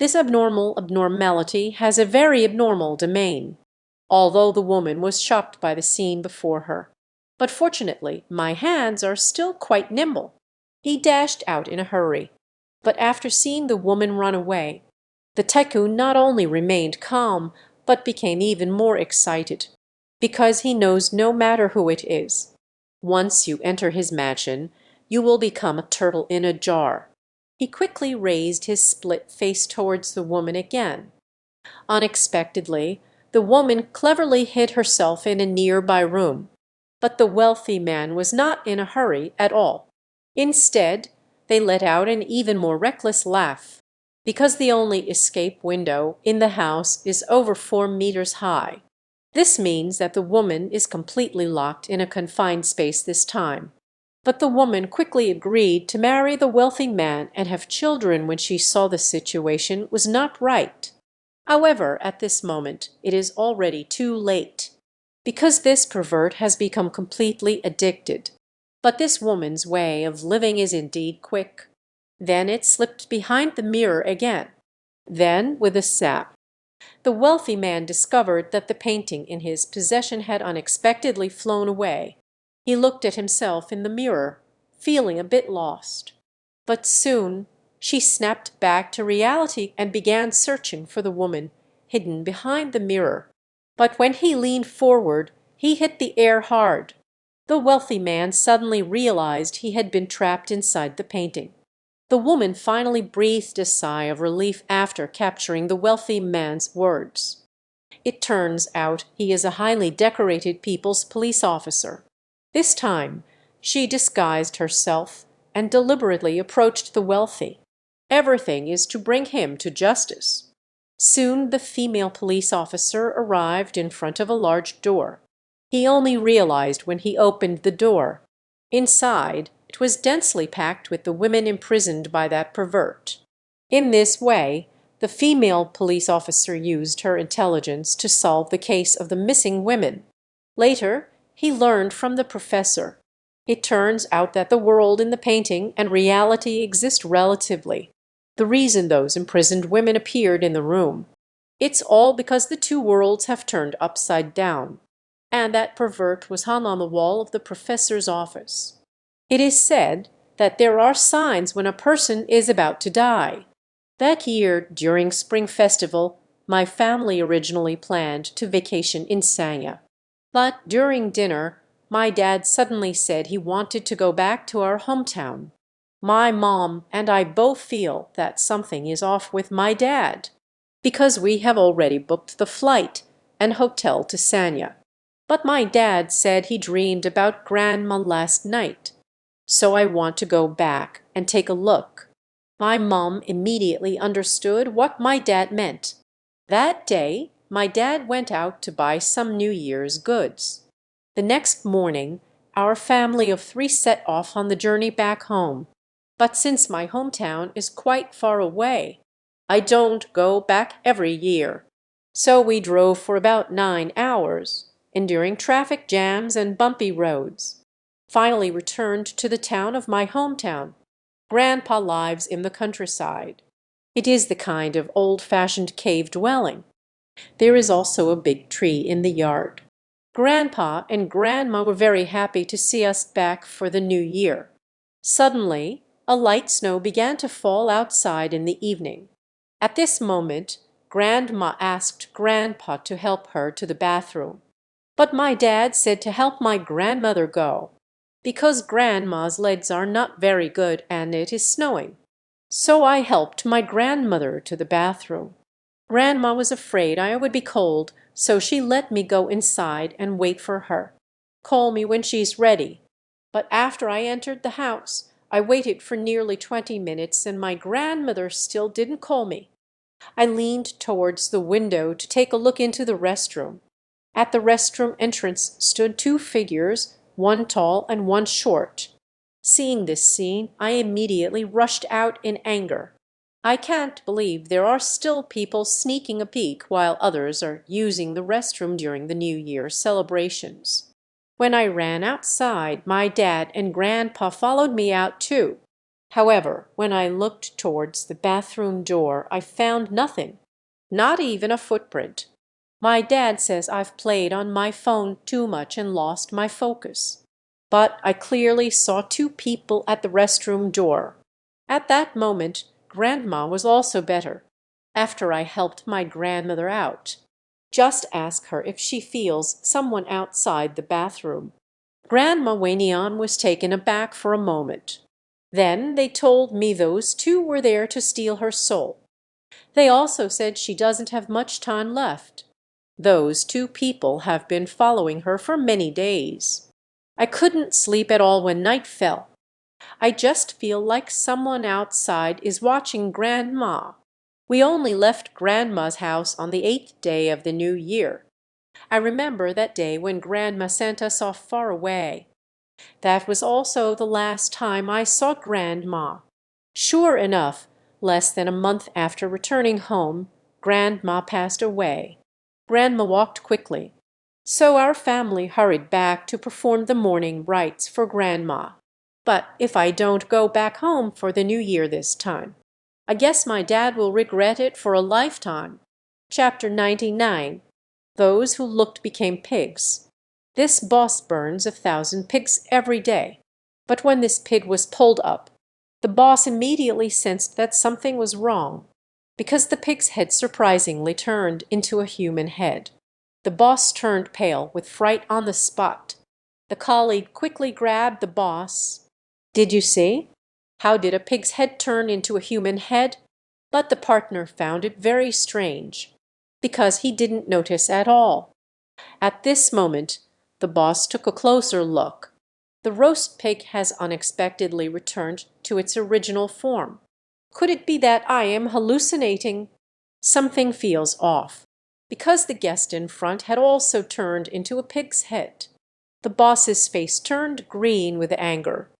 This abnormality has a very abnormal domain, although the woman was shocked by the scene before her. But fortunately, my hands are still quite nimble. He dashed out in a hurry. But after seeing the woman run away, the tycoon not only remained calm, but became even more excited, because he knows no matter who it is, once you enter his mansion, you will become a turtle in a jar. He quickly raised his split face towards the woman again. Unexpectedly, the woman cleverly hid herself in a nearby room, but the wealthy man was not in a hurry at all. Instead, they let out an even more reckless laugh, because the only escape window in the house is over 4 meters high. This means that the woman is completely locked in a confined space this time. But the woman quickly agreed to marry the wealthy man and have children when she saw the situation was not right. However, at this moment it is already too late, because this pervert has become completely addicted. But this woman's way of living is indeed quick. Then it slipped behind the mirror again. Then, with a snap, the wealthy man discovered that the painting in his possession had unexpectedly flown away. He looked at himself in the mirror, feeling a bit lost. But soon she snapped back to reality and began searching for the woman hidden behind the mirror. But when he leaned forward, he hit the air hard. The wealthy man suddenly realized he had been trapped inside the painting. The woman finally breathed a sigh of relief after capturing the wealthy man's words. It turns out he is a highly decorated people's police officer. This time, she disguised herself and deliberately approached the wealthy. Everything is to bring him to justice. Soon the female police officer arrived in front of a large door. He only realized when he opened the door. Inside, it was densely packed with the women imprisoned by that pervert. In this way, the female police officer used her intelligence to solve the case of the missing women. Later, he learned from the professor. It turns out that the world in the painting and reality exist relatively. The reason those imprisoned women appeared in the room, it's all because the two worlds have turned upside down, and that pervert was hung on the wall of the professor's office. It is said that there are signs when a person is about to die. That year, during Spring Festival, my family originally planned to vacation in Sanya. But during dinner, my dad suddenly said he wanted to go back to our hometown. My mom and I both feel that something is off with my dad, because we have already booked the flight and hotel to Sanya. But my dad said he dreamed about Grandma last night. So I want to go back and take a look. My mom immediately understood what my dad meant. That day, my dad went out to buy some New Year's goods. The next morning, our family of 3 set off on the journey back home. But since my hometown is quite far away, I don't go back every year. So we drove for about 9 hours, enduring traffic jams and bumpy roads. Finally returned to the town of my hometown. Grandpa lives in the countryside. It is the kind of old-fashioned cave dwelling. There is also a big tree in the yard. Grandpa and Grandma were very happy to see us back for the new year. Suddenly, a light snow began to fall outside in the evening. At this moment, Grandma asked Grandpa to help her to the bathroom. But my dad said to help my grandmother go, because Grandma's legs are not very good and it is snowing. So I helped my grandmother to the bathroom. Grandma was afraid I would be cold, so she let me go inside and wait for her. Call me when she's ready. But after I entered the house, I waited for nearly 20 minutes and my grandmother still didn't call me. I leaned towards the window to take a look into the restroom. At the restroom entrance stood 2 figures, one tall and one short. Seeing this scene, I immediately rushed out in anger. I can't believe there are still people sneaking a peek while others are using the restroom during the New Year celebrations. When I ran outside, my dad and Grandpa followed me out too. However, when I looked towards the bathroom door, I found nothing, not even a footprint. My dad says I've played on my phone too much and lost my focus. But I clearly saw two people at the restroom door. At that moment, Grandma was also better, after I helped my grandmother out. Just ask her if she feels someone outside the bathroom. Grandma Wanion was taken aback for a moment. Then they told me those two were there to steal her soul. They also said she doesn't have much time left. Those two people have been following her for many days. I couldn't sleep at all when night fell. I just feel like someone outside is watching Grandma. We only left Grandma's house on the 8th day of the new year. I remember that day when Grandma sent us off far away. That was also the last time I saw Grandma. Sure enough, less than a month after returning home, Grandma passed away. Grandma walked quickly, so our family hurried back to perform the mourning rites for Grandma. But if I don't go back home for the new year this time, I guess my dad will regret it for a lifetime. Chapter 99. Those who looked became pigs. This boss burns 1,000 pigs every day. But when this pig was pulled up, the boss immediately sensed that something was wrong, because the pig's head surprisingly turned into a human head. The boss turned pale with fright on the spot. The colleague quickly grabbed the boss. "Did you see? How did a pig's head turn into a human head?" But the partner found it very strange, because he didn't notice at all. At this moment, the boss took a closer look. The roast pig has unexpectedly returned to its original form. Could it be that I am hallucinating? Something feels off, because the guest in front had also turned into a pig's head. The boss's face turned green with anger.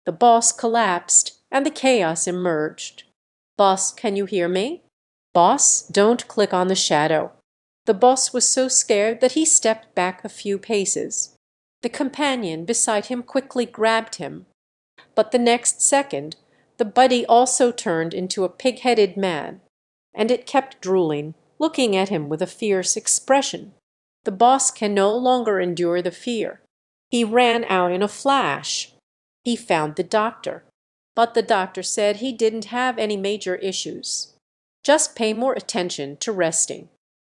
The boss collapsed, and the chaos emerged. "Boss, can you hear me?" "Boss, don't click on the shadow." The boss was so scared that he stepped back a few paces. The companion beside him quickly grabbed him. But the next second, the buddy also turned into a pig-headed man, and it kept drooling, looking at him with a fierce expression. The boss can no longer endure the fear. He ran out in a flash. He found the doctor, but the doctor said he didn't have any major issues. Just pay more attention to resting.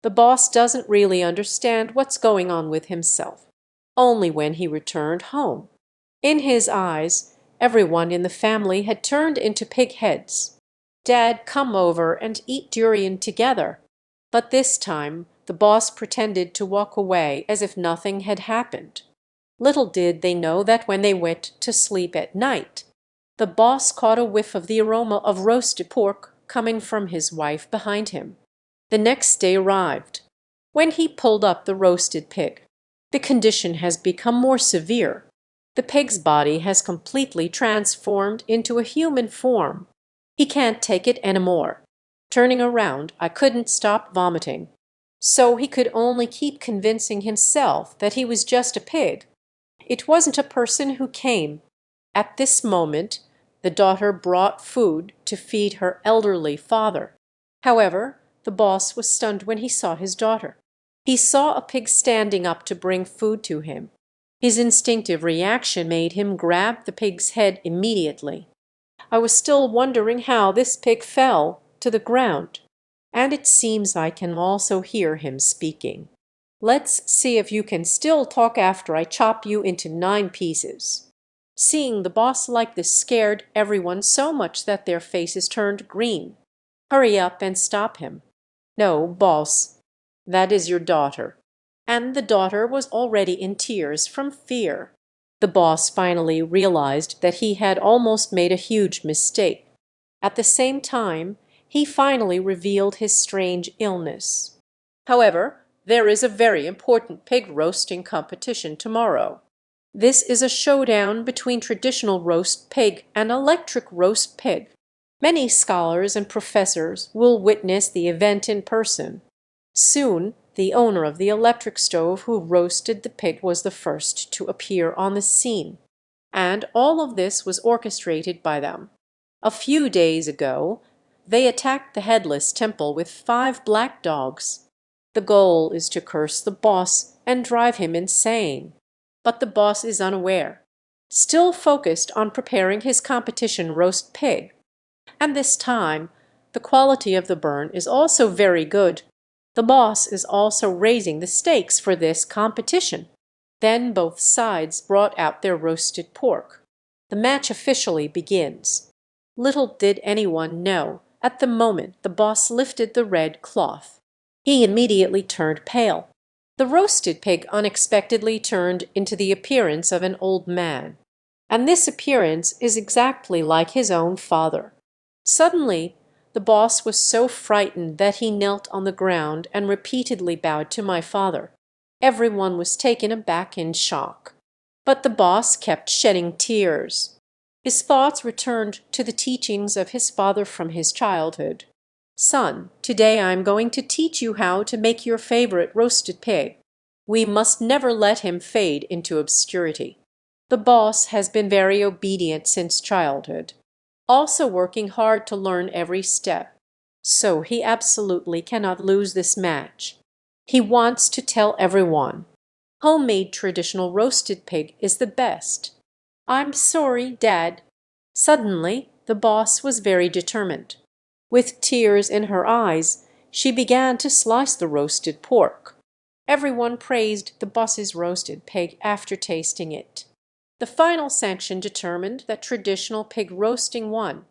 The boss doesn't really understand what's going on with himself, only when he returned home. In his eyes, everyone in the family had turned into pig heads. Dad, come over and eat durian together. But this time, the boss pretended to walk away as if nothing had happened. Little did they know that when they went to sleep at night, the boss caught a whiff of the aroma of roasted pork coming from his wife behind him. The next day arrived. When he pulled up the roasted pig, the condition has become more severe. The pig's body has completely transformed into a human form. He can't take it anymore. Turning around, I couldn't stop vomiting. So he could only keep convincing himself that he was just a pig. It wasn't a person who came. At this moment, the daughter brought food to feed her elderly father. However, the boss was stunned when he saw his daughter. He saw a pig standing up to bring food to him. His instinctive reaction made him grab the pig's head immediately. I was still wondering how this pig fell to the ground, and it seems I can also hear him speaking. "Let's see if you can still talk after I chop you into 9 pieces." Seeing the boss like this scared everyone so much that their faces turned green. "Hurry up and stop him." "No, boss, that is your daughter." And the daughter was already in tears from fear. The boss finally realized that he had almost made a huge mistake. At the same time, he finally revealed his strange illness. However, there is a very important pig roasting competition tomorrow. This is a showdown between traditional roast pig and electric roast pig. Many scholars and professors will witness the event in person. Soon, the owner of the electric stove who roasted the pig was the first to appear on the scene, and all of this was orchestrated by them. A few days ago, they attacked the headless temple with 5 black dogs. The goal is to curse the boss and drive him insane. But the boss is unaware, still focused on preparing his competition roast pig. And this time, the quality of the burn is also very good. The boss is also raising the stakes for this competition. Then both sides brought out their roasted pork. The match officially begins. Little did anyone know, at the moment the boss lifted the red cloth, he immediately turned pale. The roasted pig unexpectedly turned into the appearance of an old man. And this appearance is exactly like his own father. Suddenly, the boss was so frightened that he knelt on the ground and repeatedly bowed to my father. Everyone was taken aback in shock. But the boss kept shedding tears. His thoughts returned to the teachings of his father from his childhood. "Son, today I am going to teach you how to make your favorite roasted pig. We must never let him fade into obscurity." The boss has been very obedient since childhood, also working hard to learn every step. So he absolutely cannot lose this match. He wants to tell everyone, homemade traditional roasted pig is the best. "I'm sorry, Dad." Suddenly, the boss was very determined. With tears in her eyes, she began to slice the roasted pork. Everyone praised the boss's roasted pig after tasting it. The final sanction determined that traditional pig roasting won.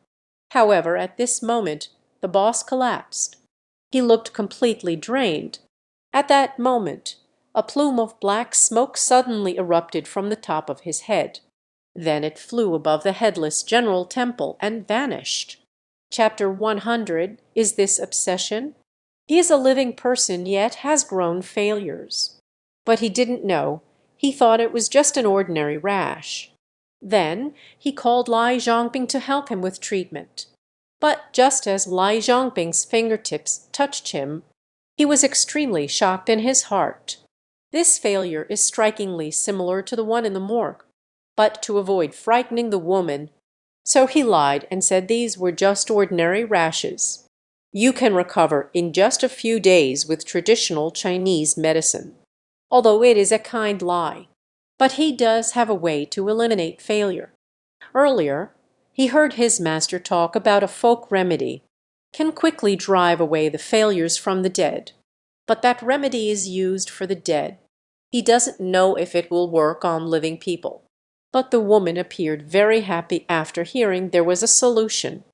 However, at this moment, the boss collapsed. He looked completely drained. At that moment, a plume of black smoke suddenly erupted from the top of his head. Then it flew above the headless general temple and vanished. Chapter 100 is this obsession. He is a living person, yet has grown failures. But he didn't know. He thought it was just an ordinary rash. Then he called Lai Zhongping to help him with treatment. But just as Lai Zhongping's fingertips touched him, he was extremely shocked in his heart. This failure is strikingly similar to the one in the morgue. But to avoid frightening the woman, so he lied and said these were just ordinary rashes. You can recover in just a few days with traditional Chinese medicine. Although it is a kind lie. But he does have a way to eliminate failure. Earlier, he heard his master talk about a folk remedy can quickly drive away the failures from the dead. But that remedy is used for the dead. He doesn't know if it will work on living people. But the woman appeared very happy after hearing there was a solution.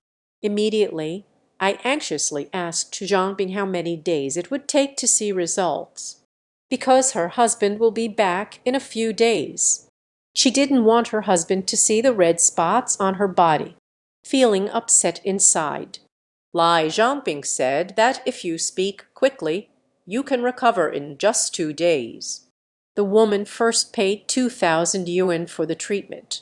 Immediately, I anxiously asked Zhongping how many days it would take to see results. Because her husband will be back in a few days. She didn't want her husband to see the red spots on her body, feeling upset inside. Lai Zhongping said that if you speak quickly, you can recover in just 2 days. The woman first paid 2,000 yuan for the treatment.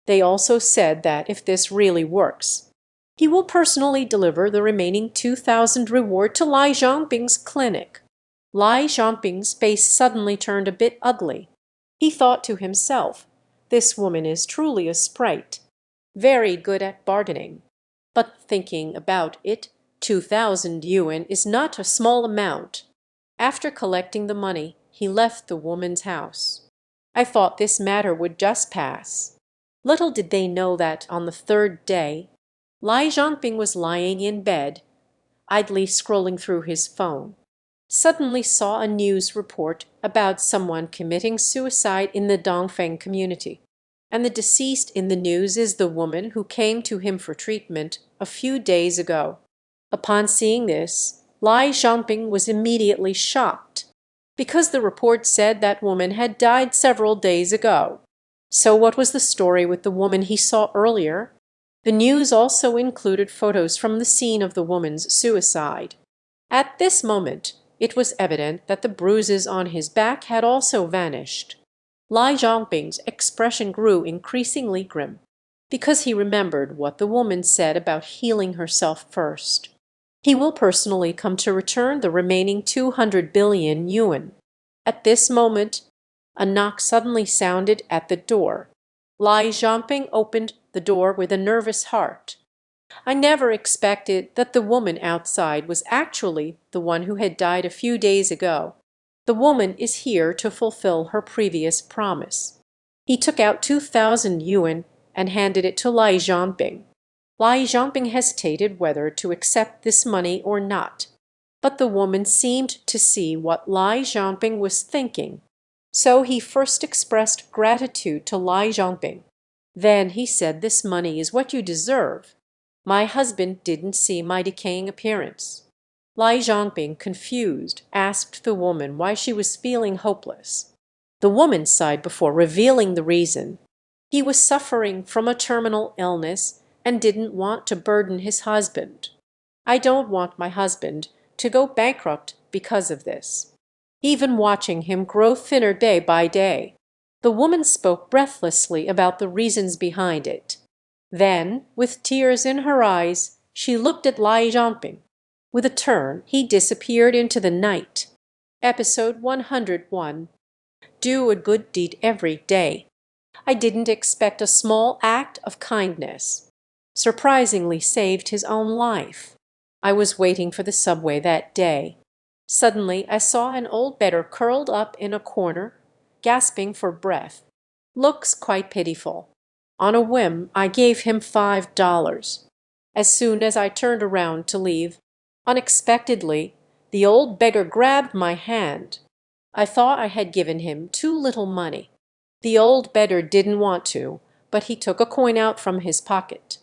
They also said that if this really works, he will personally deliver the remaining 2,000 reward to Lai Zhongping's clinic. Lai Zhongping's face suddenly turned a bit ugly. He thought to himself, this woman is truly a sprite, very good at bargaining. But thinking about it, 2,000 yuan is not a small amount. After collecting the money, he left the woman's house. I thought this matter would just pass. Little did they know that on the 3rd day, Lai Zhongping was lying in bed, idly scrolling through his phone. Suddenly saw a news report about someone committing suicide in the Dongfeng community. And the deceased in the news is the woman who came to him for treatment a few days ago. Upon seeing this, Lai Zhongping was immediately shocked, because the report said that woman had died several days ago. So what was the story with the woman he saw earlier? The news also included photos from the scene of the woman's suicide. At this moment, it was evident that the bruises on his back had also vanished. Lai Zhongping's expression grew increasingly grim, because he remembered what the woman said about healing herself first. He will personally come to return the remaining 200 billion yuan. At this moment, a knock suddenly sounded at the door. Lai Zhongping opened the door with a nervous heart. I never expected that the woman outside was actually the one who had died a few days ago. The woman is here to fulfill her previous promise. He took out 2,000 yuan and handed it to Lai Zhanping. Lai Zhanping hesitated whether to accept this money or not, but the woman seemed to see what Lai Zhanping was thinking. So he first expressed gratitude to Lai Zhanping. Then he said, "This money is what you deserve. My husband didn't see my decaying appearance." Lai Zhanping, confused, asked the woman why she was feeling hopeless. The woman sighed before revealing the reason. He was suffering from a terminal illness and didn't want to burden his husband. "I don't want my husband to go bankrupt because of this." Even watching him grow thinner day by day, the woman spoke breathlessly about the reasons behind it. Then, with tears in her eyes, she looked at Lai Zhanping. With a turn, he disappeared into the night. Episode 101. Do a good deed every day. I didn't expect a small act of kindness surprisingly saved his own life. I was waiting for the subway that day. Suddenly, I saw an old beggar curled up in a corner, gasping for breath. Looks quite pitiful. On a whim, I gave him $5. As soon as I turned around to leave, unexpectedly, the old beggar grabbed my hand. I thought I had given him too little money. The old beggar didn't want to, but he took a coin out from his pocket.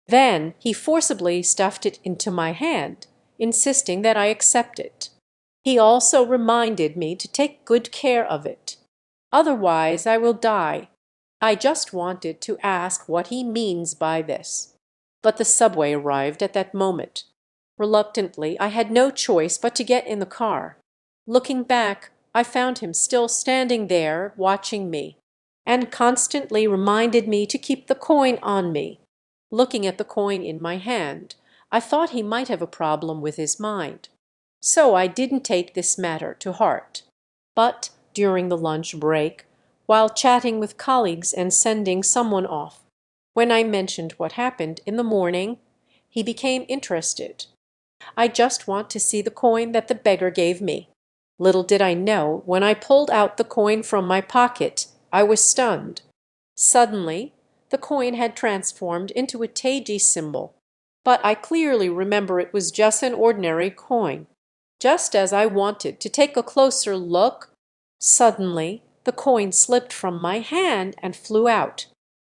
Then he forcibly stuffed it into my hand, insisting that I accept it. He also reminded me to take good care of it. "Otherwise I will die." I just wanted to ask what he means by this. But the subway arrived at that moment. Reluctantly, I had no choice but to get in the car. Looking back, I found him still standing there, watching me, and constantly reminded me to keep the coin on me. Looking at the coin in my hand, I thought he might have a problem with his mind. So I didn't take this matter to heart. But during the lunch break, while chatting with colleagues and sending someone off, when I mentioned what happened in the morning, he became interested. "I just want to see the coin that the beggar gave me." Little did I know, when I pulled out the coin from my pocket, I was stunned. Suddenly, the coin had transformed into a Teiji symbol, but I clearly remember it was just an ordinary coin. Just as I wanted to take a closer look, suddenly the coin slipped from my hand and flew out.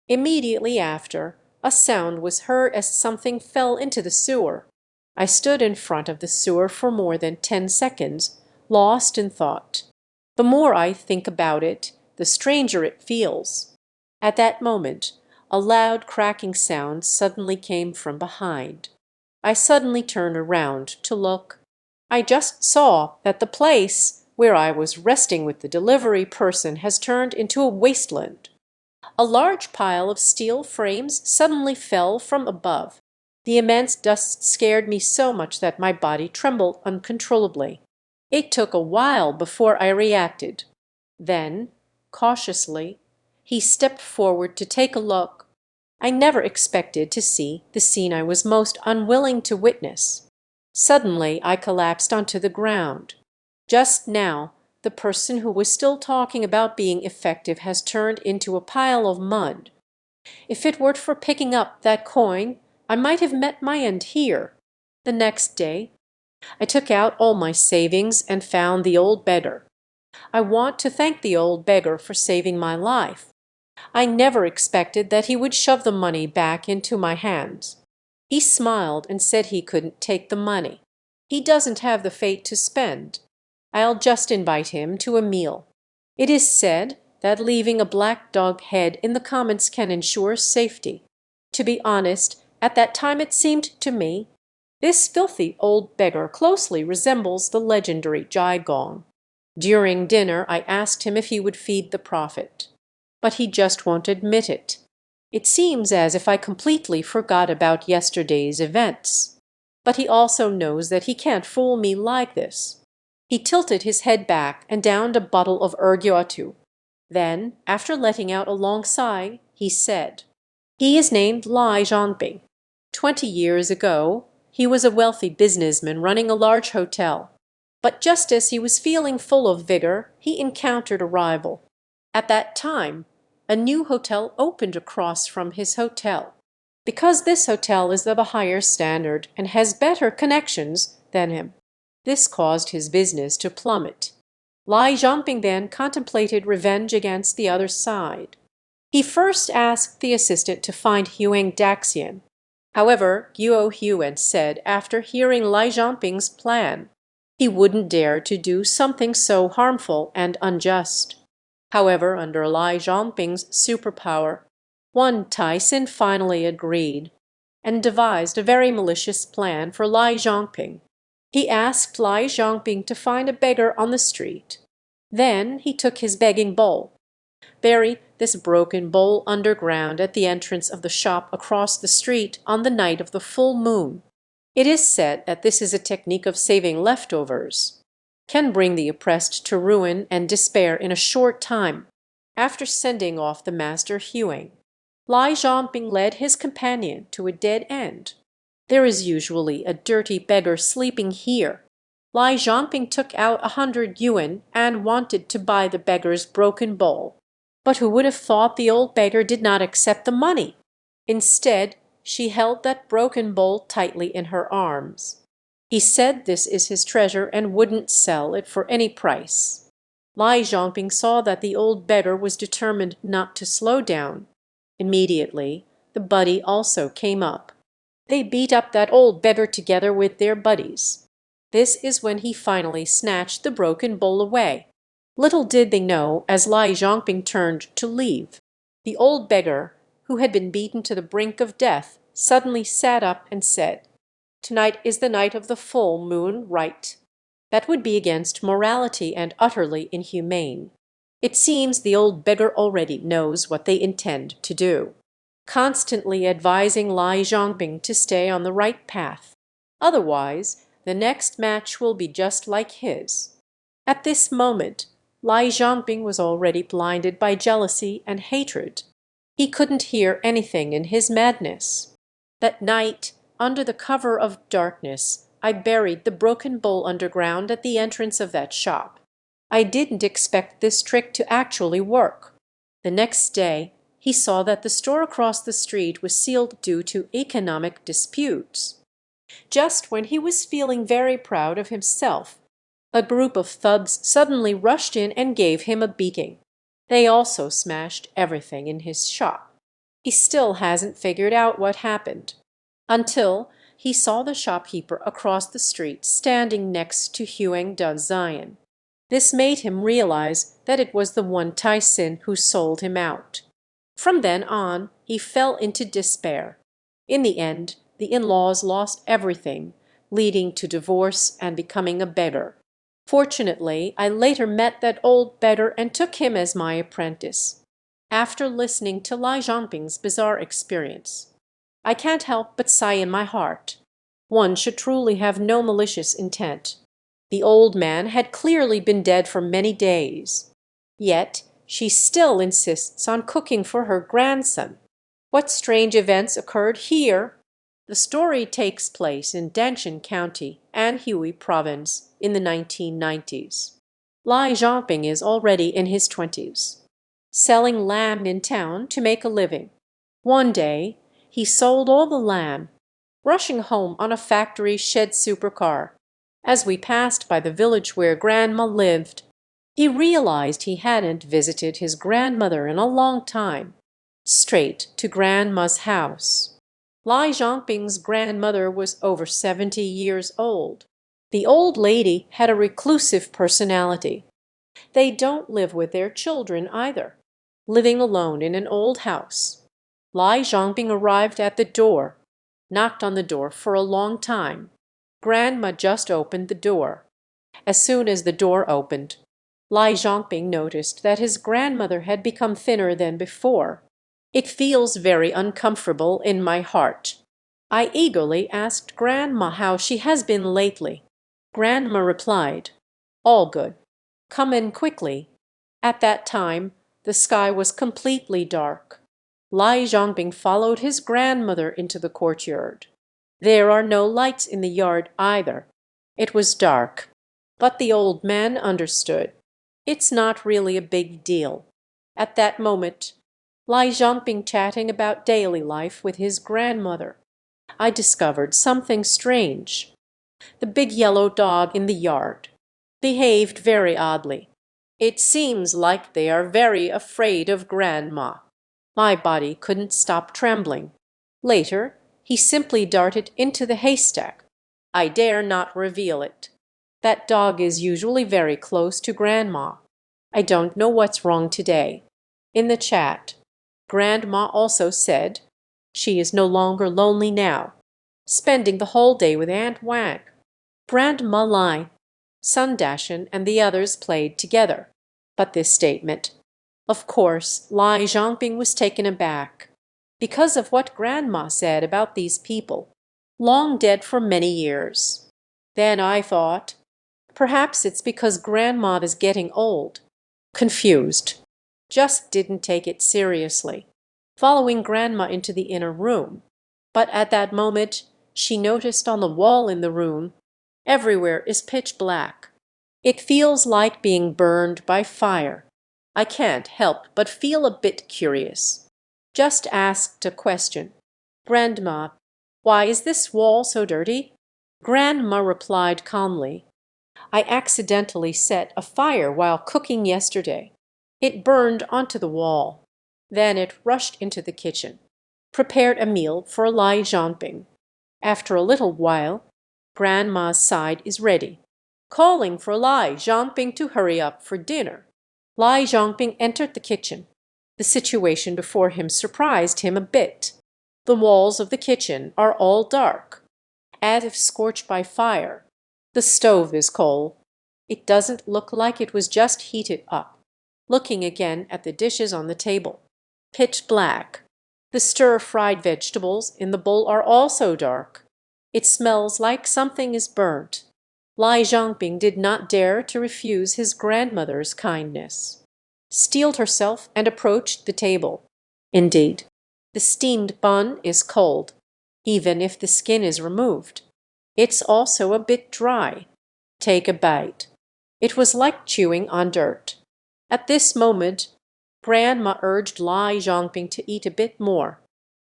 Immediately after, a sound was heard as something fell into the sewer. I stood in front of the sewer for more than 10 seconds, lost in thought. The more I think about it, the stranger it feels. At that moment, a loud cracking sound suddenly came from behind. I suddenly turned around to look. I just saw that the place where I was resting with the delivery person has turned into a wasteland. A large pile of steel frames suddenly fell from above. The immense dust scared me so much that my body trembled uncontrollably. It took a while before I reacted. Then, cautiously, he stepped forward to take a look. I never expected to see the scene I was most unwilling to witness. Suddenly, I collapsed onto the ground. Just now, the person who was still talking about being effective has turned into a pile of mud. If it weren't for picking up that coin, I might have met my end here. The next day, I took out all my savings and found the old beggar. I want to thank the old beggar for saving my life. I never expected that he would shove the money back into my hands. He smiled and said he couldn't take the money. He doesn't have the fate to spend. I'll just invite him to a meal. It is said that leaving a black dog head in the comments can ensure safety. To be honest, at that time it seemed to me this filthy old beggar closely resembles the legendary Jai Gong. During dinner I asked him if he would feed the prophet, but he just won't admit it. It seems as if I completely forgot about yesterday's events. But he also knows that he can't fool me like this. He tilted his head back and downed a bottle of ergyatu. Then, after letting out a long sigh, he said, "He is named Lai Zhanping. 20 years ago, he was a wealthy businessman running a large hotel. But just as he was feeling full of vigor, he encountered a rival. At that time, a new hotel opened across from his hotel. Because this hotel is of a higher standard and has better connections than him, this caused his business to plummet. Lai Zhangping then contemplated revenge against the other side. He first asked the assistant to find Huang Daxian. However, Guo Huan said after hearing Lai Zhangping's plan, he wouldn't dare to do something so harmful and unjust. However, under Lai Zhangping's superpower, Wan Taixin finally agreed and devised a very malicious plan for Lai Zhangping. He asked Lai Zhangping to find a beggar on the street. Then he took his begging bowl, buried this broken bowl underground at the entrance of the shop across the street on the night of the full moon. It is said that this is a technique of saving leftovers, can bring the oppressed to ruin and despair in a short time. After sending off the master Huang, Lai Zhangping led his companion to a dead end. There is usually a dirty beggar sleeping here. Lai Zhangping took out 100 yuan and wanted to buy the beggar's broken bowl. But who would have thought the old beggar did not accept the money? Instead, she held that broken bowl tightly in her arms. He said this is his treasure and wouldn't sell it for any price. Lai Zhangping saw that the old beggar was determined not to slow down. Immediately, the buddy also came up. They beat up that old beggar together with their buddies. This is when he finally snatched the broken bowl away. Little did they know, as Lai Zhangping turned to leave, the old beggar, who had been beaten to the brink of death, suddenly sat up and said, "Tonight is the night of the full moon, right?" That would be against morality and utterly inhumane. It seems the old beggar already knows what they intend to do, constantly advising Lai Zhangping to stay on the right path. Otherwise, the next match will be just like his. At this moment, Lai Zhangping was already blinded by jealousy and hatred. He couldn't hear anything in his madness. That night, under the cover of darkness, I buried the broken bowl underground at the entrance of that shop. I didn't expect this trick to actually work. The next day, he saw that the store across the street was sealed due to economic disputes. Just when he was feeling very proud of himself, a group of thugs suddenly rushed in and gave him a beating. They also smashed everything in his shop. He still hasn't figured out what happened, until he saw the shopkeeper across the street standing next to Huang Daxian. This made him realize that it was the Wan Taixin who sold him out. From then on, he fell into despair. In the end, the in-laws lost everything, leading to divorce and becoming a beggar. Fortunately, I later met that old beggar and took him as my apprentice. After listening to Lai Zhangping's bizarre experience, I can't help but sigh in my heart. One should truly have no malicious intent. The old man had clearly been dead for many days. Yet she still insists on cooking for her grandson. What strange events occurred here? The story takes place in Danshan County, Anhui Province, in the 1990s. Lai Zhangping is already in his 20s, selling lamb in town to make a living. One day, he sold all the lamb, rushing home on a factory shed supercar. As we passed by the village where Grandma lived, he realized he hadn't visited his grandmother in a long time. Straight to Grandma's house. Lai Zhangping's grandmother was over 70 years old. The old lady had a reclusive personality. They don't live with their children either, living alone in an old house. Lai Zhangping arrived at the door, knocked on the door for a long time. Grandma just opened the door. As soon as the door opened, Lai Zhangping noticed that his grandmother had become thinner than before. "It feels very uncomfortable in my heart." I eagerly asked Grandma how she has been lately. Grandma replied, "All good. Come in quickly." At that time, the sky was completely dark. Lai Zhongbing followed his grandmother into the courtyard. There are no lights in the yard either. It was dark. But the old man understood. It's not really a big deal. At that moment, Lai Zhongbing chatting about daily life with his grandmother, I discovered something strange. The big yellow dog in the yard behaved very oddly. It seems like they are very afraid of Grandma. My body couldn't stop trembling. Later, he simply darted into the haystack. I dare not reveal it. That dog is usually very close to Grandma. I don't know what's wrong today. In the chat, Grandma also said she is no longer lonely now, spending the whole day with Aunt Wang. Grandma Lai, Sundashan, and the others played together. But this statement, of course, Lai Zhongbing was taken aback because of what Grandma said about these people, long dead for many years. Then I thought, perhaps it's because Grandma is getting old. Confused. Just didn't take it seriously, following Grandma into the inner room. But at that moment, she noticed on the wall in the room, everywhere is pitch black. It feels like being burned by fire. I can't help but feel a bit curious. Just asked a question. Grandma, why is this wall so dirty? Grandma replied calmly, I accidentally set a fire while cooking yesterday. It burned onto the wall. Then it rushed into the kitchen, prepared a meal for Lai Zhongbing. After a little while, Grandma's side is ready, calling for Lai Zhongbing to hurry up for dinner. Lai Zhongbing entered the kitchen. The situation before him surprised him a bit. The walls of the kitchen are all dark, as if scorched by fire. The stove is cold. It doesn't look like it was just heated up. Looking again at the dishes on the table, pitch black. The stir-fried vegetables in the bowl are also dark. It smells like something is burnt. Lai Zhongbing did not dare to refuse his grandmother's kindness. Steeled herself and approached the table. Indeed, the steamed bun is cold, even if the skin is removed. It's also a bit dry. Take a bite. It was like chewing on dirt. At this moment, Grandma urged Lai Zhongbing to eat a bit more.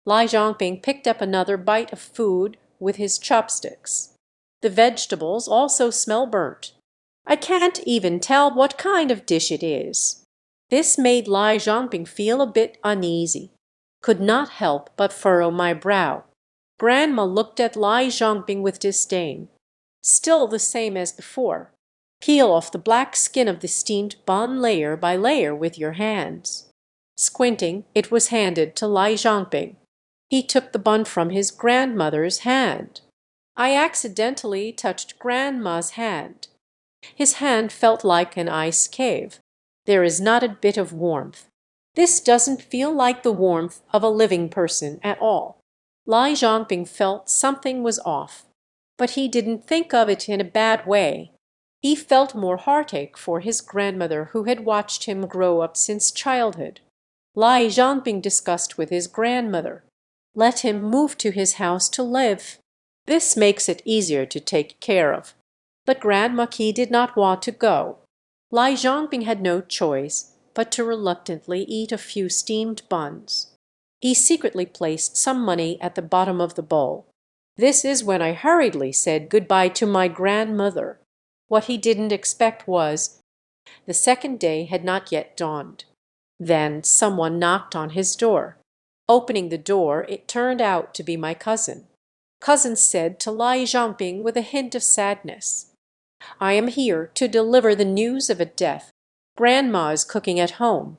Lai Zhongbing picked up another bite of food with his chopsticks. The vegetables also smell burnt. I can't even tell what kind of dish it is. This made Lai Zhongbing feel a bit uneasy. Could not help but furrow my brow. Grandma looked at Lai Zhongbing with disdain. Still the same as before. Peel off the black skin of the steamed bun layer by layer with your hands. Squinting, it was handed to Lai Zhongbing. He took the bun from his grandmother's hand. I accidentally touched Grandma's hand. His hand felt like an ice cave. There is not a bit of warmth. This doesn't feel like the warmth of a living person at all. Lai Zhongbing felt something was off, but he didn't think of it in a bad way. He felt more heartache for his grandmother who had watched him grow up since childhood. Lai Zhongbing discussed with his grandmother. Let him move to his house to live. This makes it easier to take care of. But Grandma Qi did not want to go. Lai Zhongbing had no choice but to reluctantly eat a few steamed buns. He secretly placed some money at the bottom of the bowl. This is when I hurriedly said goodbye to my grandmother. What he didn't expect was, the second day had not yet dawned. Then someone knocked on his door. Opening the door, it turned out to be my cousin. Cousin said to Lai Zhongbing with a hint of sadness, I am here to deliver the news of a death. Grandma is cooking at home.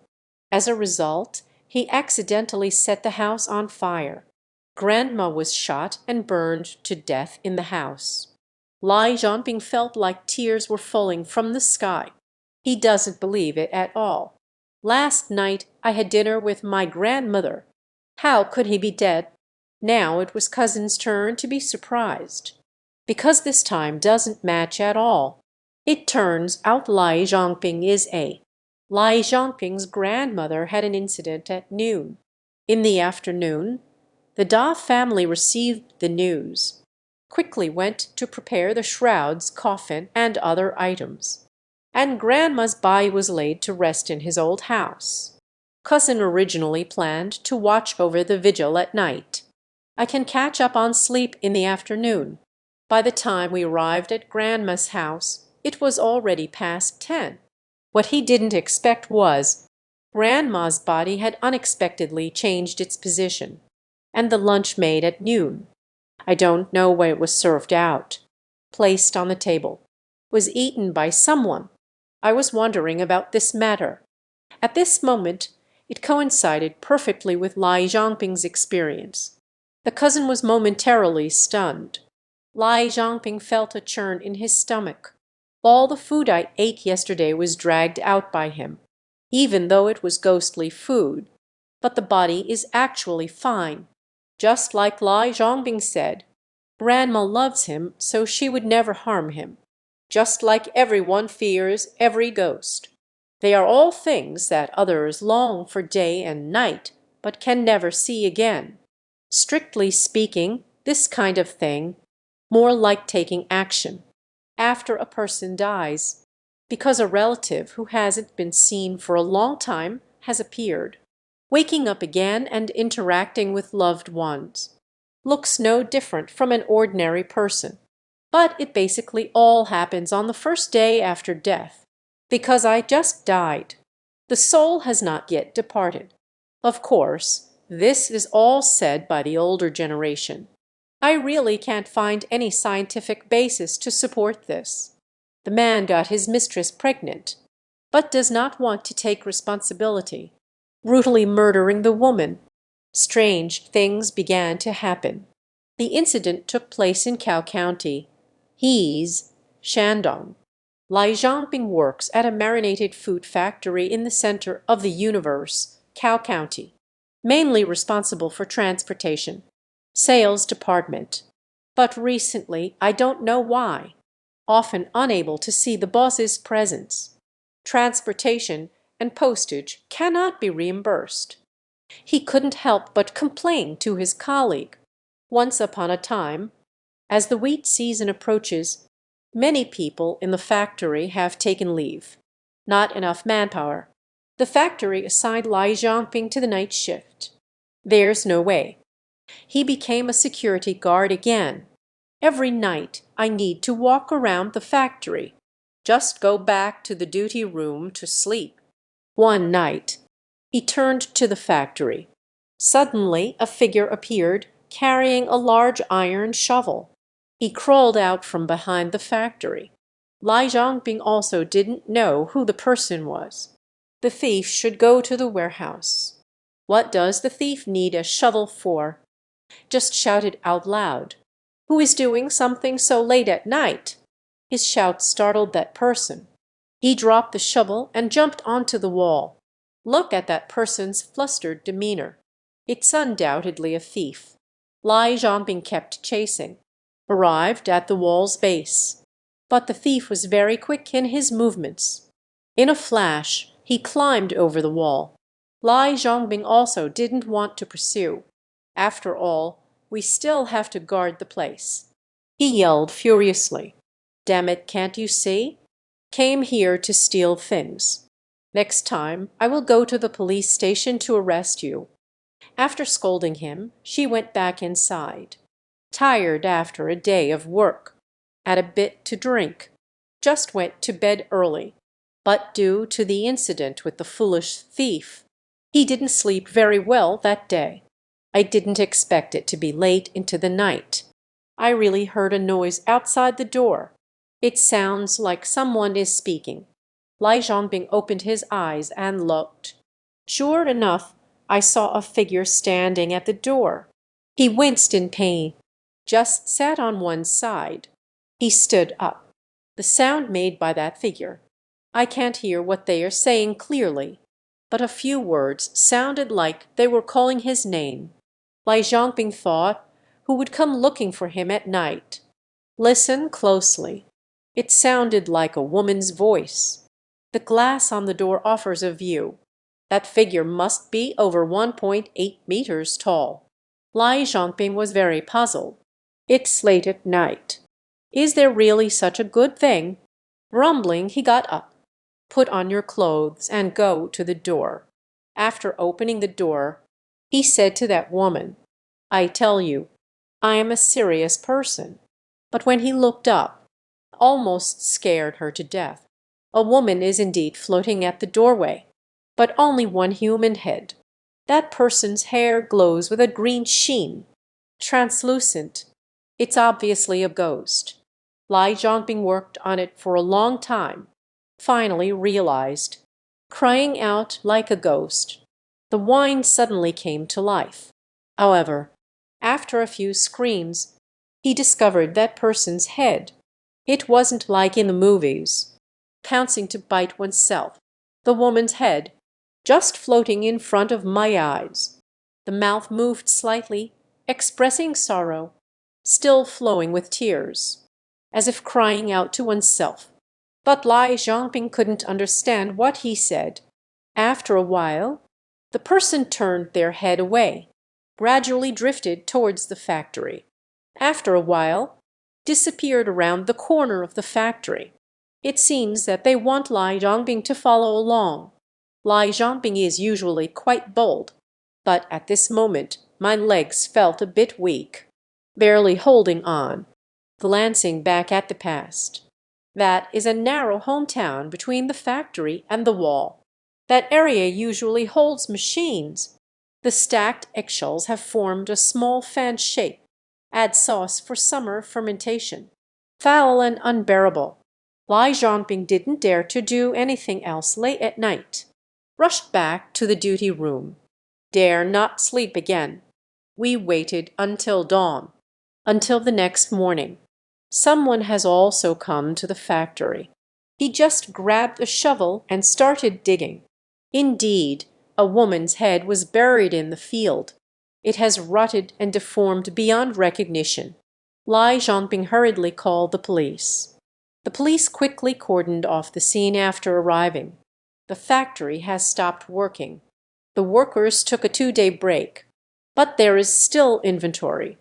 As a result, he accidentally set the house on fire. Grandma was shot and burned to death in the house. Lai Zhongbing felt like tears were falling from the sky. He doesn't believe it at all. Last night I had dinner with my grandmother. How could he be dead? Now it was cousin's turn to be surprised. Because this time doesn't match at all. It turns out Lai Zhongbing is Lai Zhongbing's grandmother had an incident at noon. In the afternoon, the Da family received the news, quickly went to prepare the shrouds, coffin, and other items, and Grandma's body was laid to rest in his old house. Cousin originally planned to watch over the vigil at night. I can catch up on sleep in the afternoon. By the time we arrived at Grandma's house, it was already past 10. What he didn't expect was Grandma's body had unexpectedly changed its position, and the lunch made at noon. I don't know when it was served out, placed on the table, was eaten by someone. I was wondering about this matter. At this moment, it coincided perfectly with Lai Zhangping's experience. The cousin was momentarily stunned. Lai Zhangping felt a churn in his stomach. All the food I ate yesterday was dragged out by him, even though it was ghostly food. But the body is actually fine. Just like Lai Zhangping said, Grandma loves him, so she would never harm him. Just like everyone fears every ghost. They are all things that others long for day and night, but can never see again. Strictly speaking, this kind of thing, more like taking action after a person dies, because a relative who hasn't been seen for a long time has appeared. Waking up again and interacting with loved ones looks no different from an ordinary person. But it basically all happens on the first day after death, because I just died. The soul has not yet departed. Of course, this is all said by the older generation. I really can't find any scientific basis to support this. The man got his mistress pregnant, but does not want to take responsibility, brutally murdering the woman. Strange things began to happen. The incident took place in Cao County. He's Shandong. Lai Zhangping works at a marinated food factory in the center of the universe, Cao County, mainly responsible for transportation, sales department. But recently, I don't know why, often unable to see the boss's presence. Transportation and postage cannot be reimbursed. He couldn't help but complain to his colleague. Once upon a time, as the wheat season approaches, many people in the factory have taken leave. Not enough manpower. The factory assigned Lai Zhangping to the night shift. There's no way. He became a security guard again. Every night I need to walk around the factory, just go back to the duty room to sleep. One night, he turned to the factory. Suddenly a figure appeared carrying a large iron shovel. He crawled out from behind the factory. Lai Zhangping also didn't know who the person was. The thief should go to the warehouse. What does the thief need a shovel for? Just shouted out loud. Who is doing something so late at night? His shout startled that person. He dropped the shovel and jumped onto the wall. Look at that person's flustered demeanor. It's undoubtedly a thief. Lai Zhangping kept chasing, arrived at the wall's base. But the thief was very quick in his movements. In a flash, he climbed over the wall. Lai Zhangping also didn't want to pursue. After all, we still have to guard the place. He yelled furiously. Damn it, can't you see? Came here to steal things. Next time, I will go to the police station to arrest you. After scolding him, she went back inside. Tired after a day of work. Had a bit to drink. Just went to bed early. But due to the incident with the foolish thief, he didn't sleep very well that day. I didn't expect it to be late into the night. I really heard a noise outside the door. It sounds like someone is speaking. Lai Zhangping opened his eyes and looked. Sure enough, I saw a figure standing at the door. He winced in pain, just sat on one side. He stood up. The sound made by that figure. I can't hear what they are saying clearly, but a few words sounded like they were calling his name. Lai Zhangping thought, who would come looking for him at night? Listen closely. It sounded like a woman's voice. The glass on the door offers a view. That figure must be over 1.8 meters tall. Lai Zhongping was very puzzled. It's late at night. Is there really such a good thing? Grumbling, he got up. Put on your clothes and go to the door. After opening the door, he said to that woman, I tell you, I am a serious person. But when he looked up, almost scared her to death. A woman is indeed floating at the doorway, but only one human head. That person's hair glows with a green sheen, translucent. It's obviously a ghost. Lai Zhongping worked on it for a long time, finally realized, crying out like a ghost. The wine suddenly came to life. However, after a few screams, he discovered that person's head. It wasn't like in the movies, pouncing to bite oneself. The woman's head, just floating in front of my eyes. The mouth moved slightly, expressing sorrow, still flowing with tears, as if crying out to oneself. But Lai Zhongping couldn't understand what he said. After a while, the person turned their head away, gradually drifted towards the factory. After a while, disappeared around the corner of the factory. It seems that they want Lai Zhongping to follow along. Lai Zhongping is usually quite bold, but at this moment my legs felt a bit weak, barely holding on, glancing back at the past. That is a narrow hometown between the factory and the wall. That area usually holds machines. The stacked eggshells have formed a small fan shape. Add sauce for summer fermentation. Foul and unbearable. Lai Zhongping didn't dare to do anything else late at night. Rushed back to the duty room. Dare not sleep again. We waited until dawn, until the next morning. Someone has also come to the factory. He just grabbed a shovel and started digging. Indeed, a woman's head was buried in the field. It has rotted and deformed beyond recognition. Lai Zhongping hurriedly called the police. The police quickly cordoned off the scene after arriving. The factory has stopped working. The workers took a 2-day break. But there is still inventory.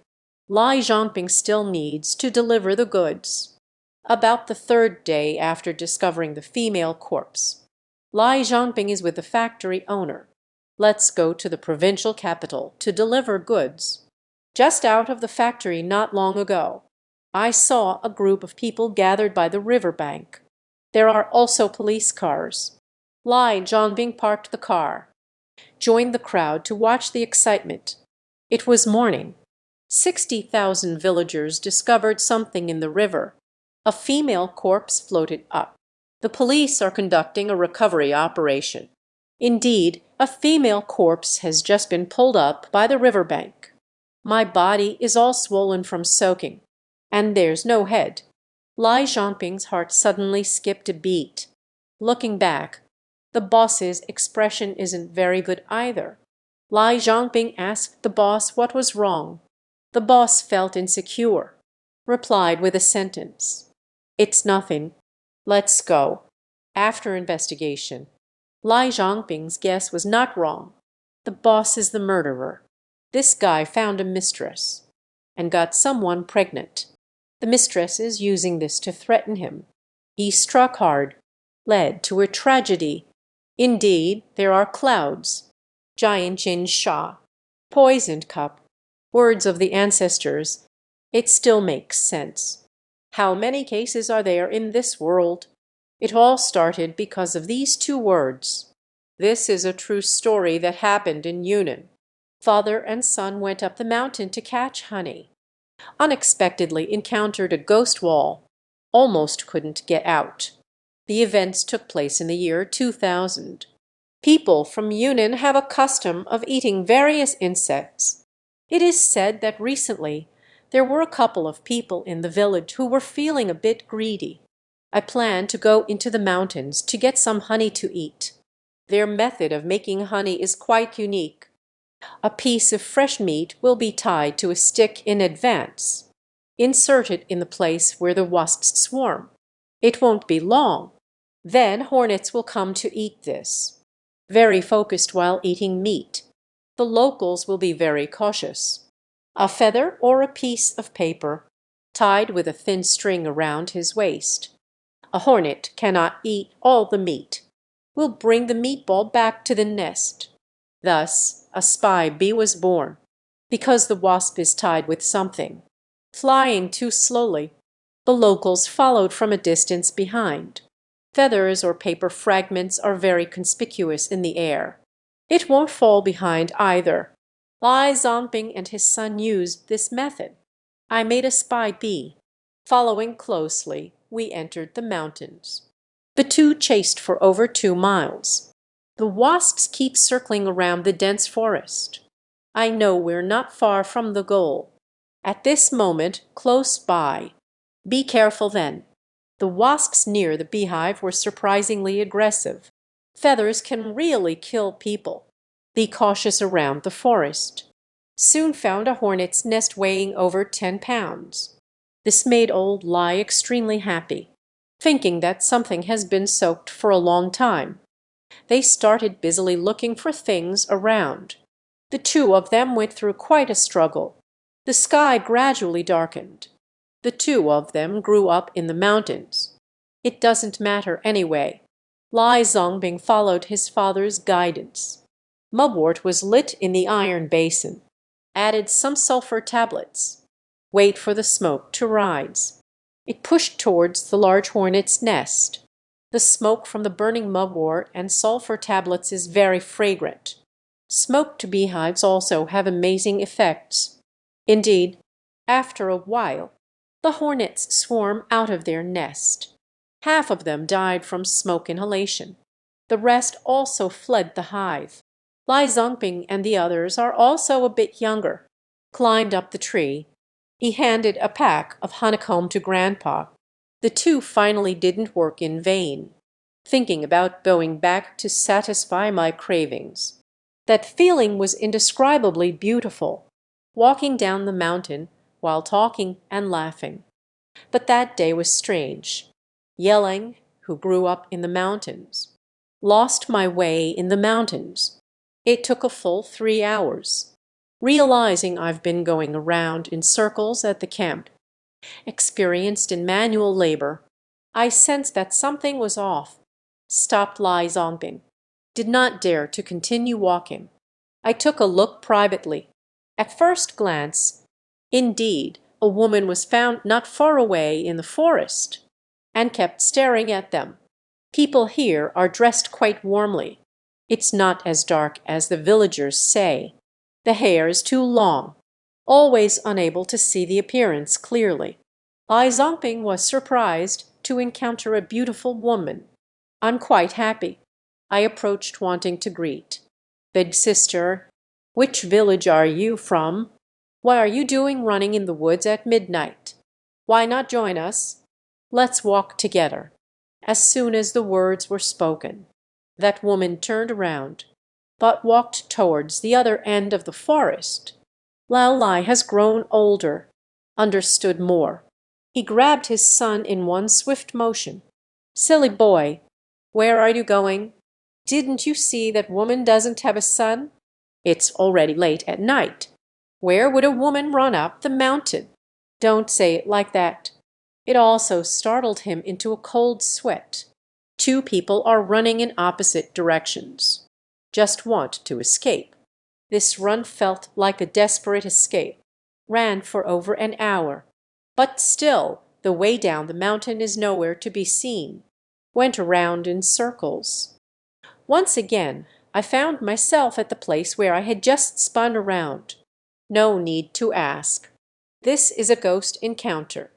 Lai Zhongping still needs to deliver the goods. About the 3rd day after discovering the female corpse, Lai Zhongping is with the factory owner. Let's go to the provincial capital to deliver goods. Just out of the factory not long ago, I saw a group of people gathered by the river bank. There are also police cars. Lai Zhongping parked the car, joined the crowd to watch the excitement. It was morning. 60,000 villagers discovered something in the river. A female corpse floated up. The police are conducting a recovery operation. Indeed, a female corpse has just been pulled up by the riverbank. My body is all swollen from soaking, and there's no head. Lai Zhongping's heart suddenly skipped a beat. Looking back, the boss's expression isn't very good either. Lai Zhongping asked the boss what was wrong. The boss felt insecure, replied with a sentence. It's nothing. Let's go. After investigation, Lai Zhongping's guess was not wrong. The boss is the murderer. This guy found a mistress and got someone pregnant. The mistress is using this to threaten him. He struck hard, led to a tragedy. Indeed, there are clouds. Giant Jin Sha, poisoned cup, words of the ancestors. It still makes sense. How many cases are there in this world? It all started because of these 2 words. This is a true story that happened in Yunnan. Father and son went up the mountain to catch honey. Unexpectedly encountered a ghost wall. Almost couldn't get out. The events took place in the year 2000. People from Yunnan have a custom of eating various insects. It is said that recently there were a couple of people in the village who were feeling a bit greedy. I plan to go into the mountains to get some honey to eat. Their method of making honey is quite unique. A piece of fresh meat will be tied to a stick in advance. Insert it in the place where the wasps swarm. It won't be long. Then hornets will come to eat this. very focused while eating meat. The locals will be very cautious. A feather or a piece of paper, tied with a thin string around his waist. A hornet cannot eat all the meat. Will bring the meatball back to the nest. Thus a spy bee was born, because the wasp is tied with something. Flying too slowly, the locals followed from a distance behind. Feathers or paper fragments are very conspicuous in the air. It won't fall behind either. Lai Zongping and his son used this method. I made a spy bee. Following closely, we entered the mountains. The two chased for over 2 miles. The wasps keep circling around the dense forest. I know we're not far from the goal. At this moment, close by. Be careful then. The wasps near the beehive were surprisingly aggressive. Feathers can really kill people. Be cautious around the forest. Soon found a hornet's nest weighing over 10 pounds. This made old Lai extremely happy, thinking that something has been soaked for a long time. They started busily looking for things around. The two of them went through quite a struggle. The sky gradually darkened. The two of them grew up in the mountains. It doesn't matter anyway. Lai Zongbing followed his father's guidance. Mugwort was lit in the iron basin. Added some sulfur tablets. Wait for the smoke to rise. It pushed towards the large hornet's nest. The smoke from the burning mugwort and sulfur tablets is very fragrant. Smoked beehives also have amazing effects. Indeed, after a while, the hornets swarm out of their nest. Half of them died from smoke inhalation. The rest also fled the hive. Lai Zongping and the others are also a bit younger. Climbed up the tree. He handed a pack of honeycomb to Grandpa. The two finally didn't work in vain. Thinking about going back to satisfy my cravings. That feeling was indescribably beautiful, walking down the mountain while talking and laughing. But that day was strange. Yelling, who grew up in the mountains. Lost my way in the mountains. It took a full 3 hours. Realizing I've been going around in circles at the camp. Experienced in manual labor, I sensed that something was off. Stopped Lai Zongbing. Did not dare to continue walking. I took a look privately. At first glance, indeed, a woman was found not far away in the forest, and kept staring at them. People here are dressed quite warmly. It's not as dark as the villagers say. The hair is too long, always unable to see the appearance clearly. Lai Zongping was surprised to encounter a beautiful woman. I'm quite happy. I approached wanting to greet. Big sister, which village are you from? What are you doing running in the woods at midnight? Why not join us? Let's walk together. As soon as the words were spoken, that woman turned around, but walked towards the other end of the forest. Lao Lai has grown older, understood more. He grabbed his son in one swift motion. Silly boy, where are you going? Didn't you see that woman doesn't have a son? It's already late at night. Where would a woman run up the mountain? Don't say it like that. It also startled him into a cold sweat. Two people are running in opposite directions. Just want to escape. This run felt like a desperate escape. Ran for over an hour. But still, the way down the mountain is nowhere to be seen. Went around in circles. Once again, I found myself at the place where I had just spun around. No need to ask. This is a ghost encounter.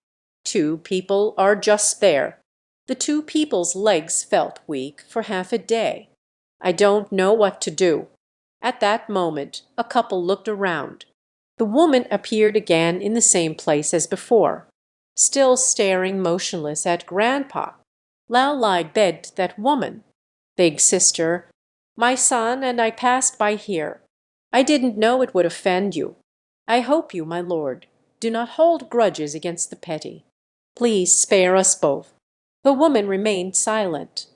Two people are just there. The two people's legs felt weak for half a day. I don't know what to do. At that moment, a couple looked around. The woman appeared again in the same place as before, still staring motionless at Grandpa. Lao Lai begged that woman, "Big sister, my son and I passed by here. I didn't know it would offend you. I hope you, my lord, do not hold grudges against the petty. Please spare us both." The woman remained silent.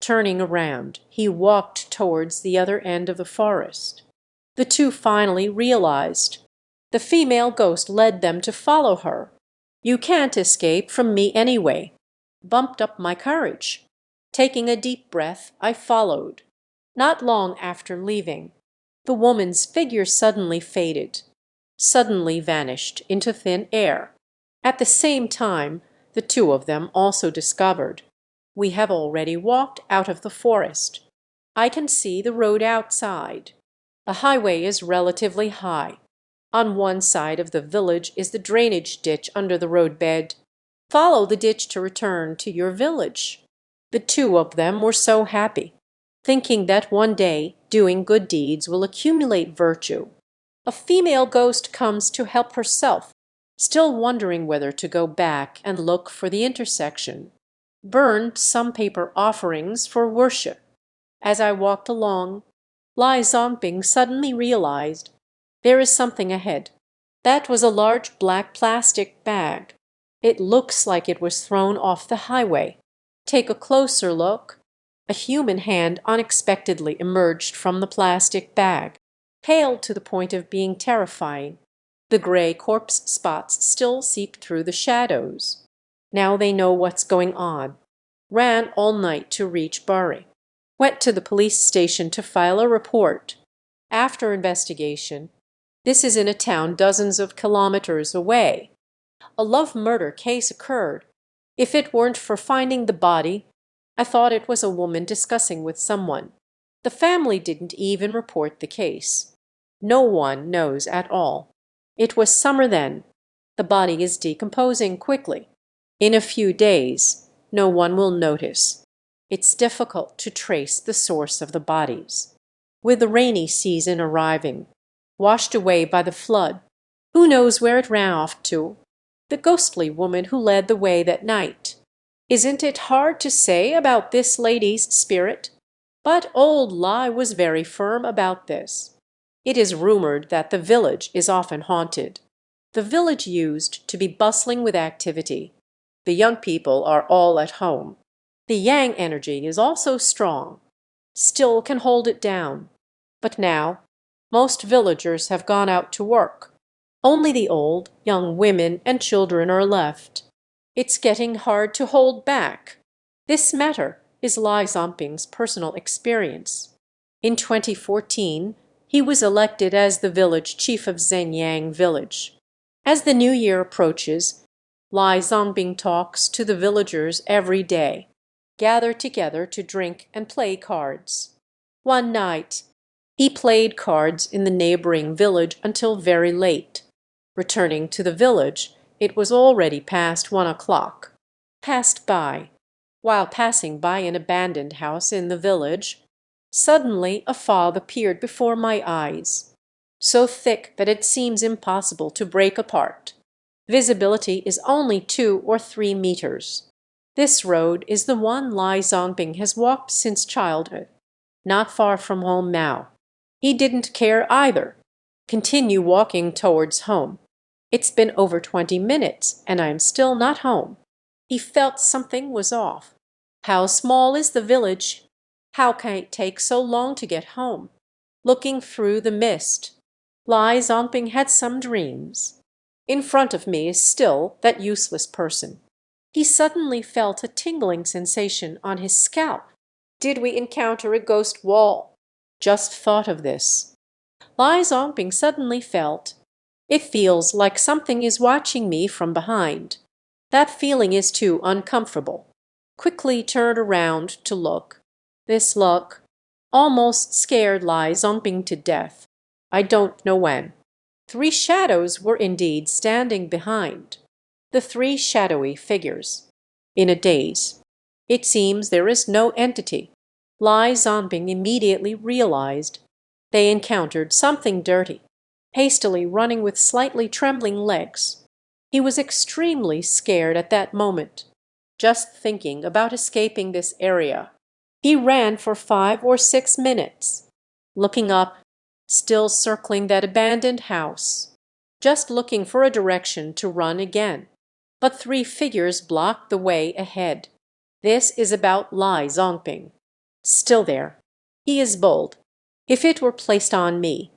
Turning around, he walked towards the other end of the forest. The two finally realized. The female ghost led them to follow her. "You can't escape from me anyway." Bumped up my courage. Taking a deep breath, I followed. Not long after leaving, the woman's figure suddenly faded, suddenly vanished into thin air. At the same time, the two of them also discovered, "We have already walked out of the forest. I can see the road outside. The highway is relatively high. On one side of the village is the drainage ditch under the roadbed. Follow the ditch to return to your village." The two of them were so happy, thinking that one day doing good deeds will accumulate virtue. A female ghost comes to help herself, still wondering whether to go back and look for the intersection. Burned some paper offerings for worship. As I walked along, Lai Zongping suddenly realized, "There is something ahead." That was a large black plastic bag. It looks like it was thrown off the highway. Take a closer look. A human hand unexpectedly emerged from the plastic bag, pale to the point of being terrifying. The gray corpse spots still seeped through the shadows. Now they know what's going on. Ran all night to reach Bari. Went to the police station to file a report. After investigation, this is in a town dozens of kilometers away. A love murder case occurred. If it weren't for finding the body, I thought it was a woman discussing with someone. The family didn't even report the case. No one knows at all. It was summer then. The body is decomposing quickly. In a few days, no one will notice. It's difficult to trace the source of the bodies. With the rainy season arriving, washed away by the flood, who knows where it ran off to? The ghostly woman who led the way that night. Isn't it hard to say about this lady's spirit? But old Lai was very firm about this. It is rumored that the village is often haunted. The village used to be bustling with activity. The young people are all at home. The yang energy is also strong, still can hold it down. But now, most villagers have gone out to work. Only the old, young women and children are left. It's getting hard to hold back. This matter is Lai Zongping's personal experience. In 2014, he was elected as the village chief of Zhenyang village. As the new year approaches, Lai Zongping talks to the villagers every day, gather together to drink and play cards. One night, he played cards in the neighboring village until very late. Returning to the village, it was already past 1 o'clock. Passed by. While passing by an abandoned house in the village, suddenly a fog appeared before my eyes, so thick that it seems impossible to break apart. Visibility is only 2 or 3 meters. This road is the one Lai Zongping has walked since childhood. Not far from home now. He didn't care either. Continue walking towards home. It's been over 20 minutes and I am still not home. He felt something was off. How small is the village? How can it take so long to get home? Looking through the mist, Lai Zongping had some dreams. In front of me is still that useless person. He suddenly felt a tingling sensation on his scalp. Did we encounter a ghost wall? Just thought of this. Lai Zongping suddenly felt, "It feels like something is watching me from behind." That feeling is too uncomfortable. Quickly turned around to look. This look almost scared Lai Zongping to death. I don't know when. 3 shadows were indeed standing behind. The 3 shadowy figures. In a daze. It seems there is no entity. Lai Zongping immediately realized they encountered something dirty, hastily running with slightly trembling legs. He was extremely scared at that moment, just thinking about escaping this area. He ran for 5 or 6 minutes, looking up, still circling that abandoned house, just looking for a direction to run again. But 3 figures blocked the way ahead. This is about Lai Zongping. Still there. He is bold. If it were placed on me,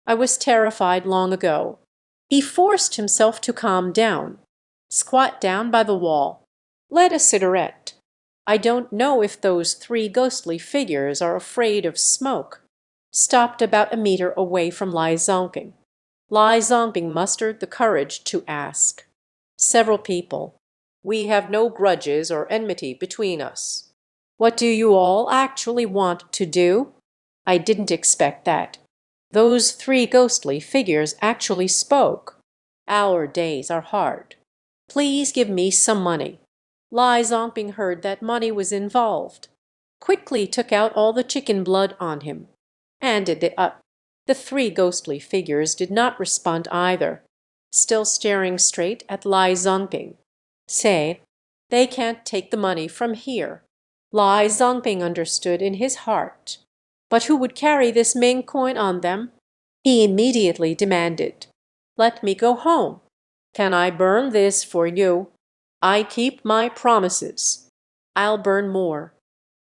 I was terrified long ago. He forced himself to calm down, squat down by the wall, lit a cigarette. I don't know if those three ghostly figures are afraid of smoke. Stopped about a meter away from Lai Zongping. Lai Zongping mustered the courage to ask. Several people. We have no grudges or enmity between us. What do you all actually want to do? I didn't expect that. Those three ghostly figures actually spoke. Our days are hard. Please give me some money. Lai Zongping heard that money was involved. Quickly took out all the chicken blood on him. Handed it up. The three ghostly figures did not respond either, still staring straight at Lai Zongping. Say, they can't take the money from here. Lai Zongping understood in his heart. But who would carry this Ming coin on them? He immediately demanded, "Let me go home. Can I burn this for you? I keep my promises. I'll burn more.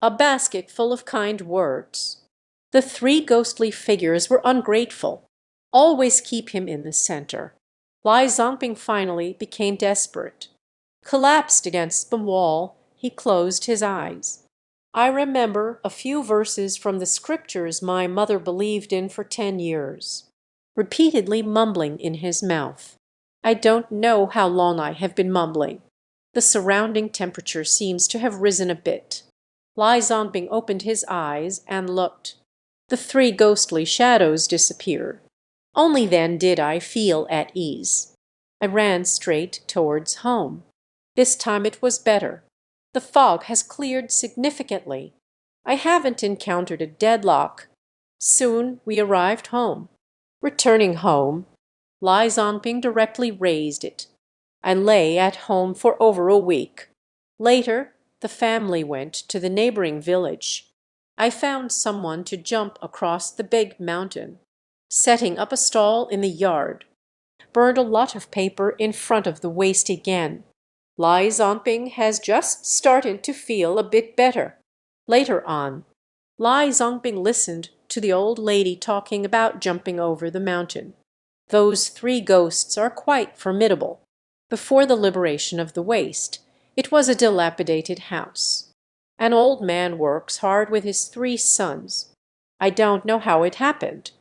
A basket full of kind words." The three ghostly figures were ungrateful. Always keep him in the center. Lai Zongping finally became desperate. Collapsed against the wall, he closed his eyes. I remember a few verses from the scriptures my mother believed in for 10 years, repeatedly mumbling in his mouth. I don't know how long I have been mumbling. The surrounding temperature seems to have risen a bit. Lai Zongping opened his eyes and looked. The three ghostly shadows disappeared. Only then did I feel at ease. I ran straight towards home. This time it was better. The fog has cleared significantly. I haven't encountered a deadlock. Soon we arrived home. Returning home, Lai Zongping directly raised it. I lay at home for over a week. Later, the family went to the neighboring village. I found someone to jump across the big mountain, setting up a stall in the yard. Burned a lot of paper in front of the waste again. Lai Zongping has just started to feel a bit better. Later on, Lai Zongping listened to the old lady talking about jumping over the mountain. Those three ghosts are quite formidable. Before the liberation of the waste, it was a dilapidated house. An old man works hard with his three sons. I don't know how it happened.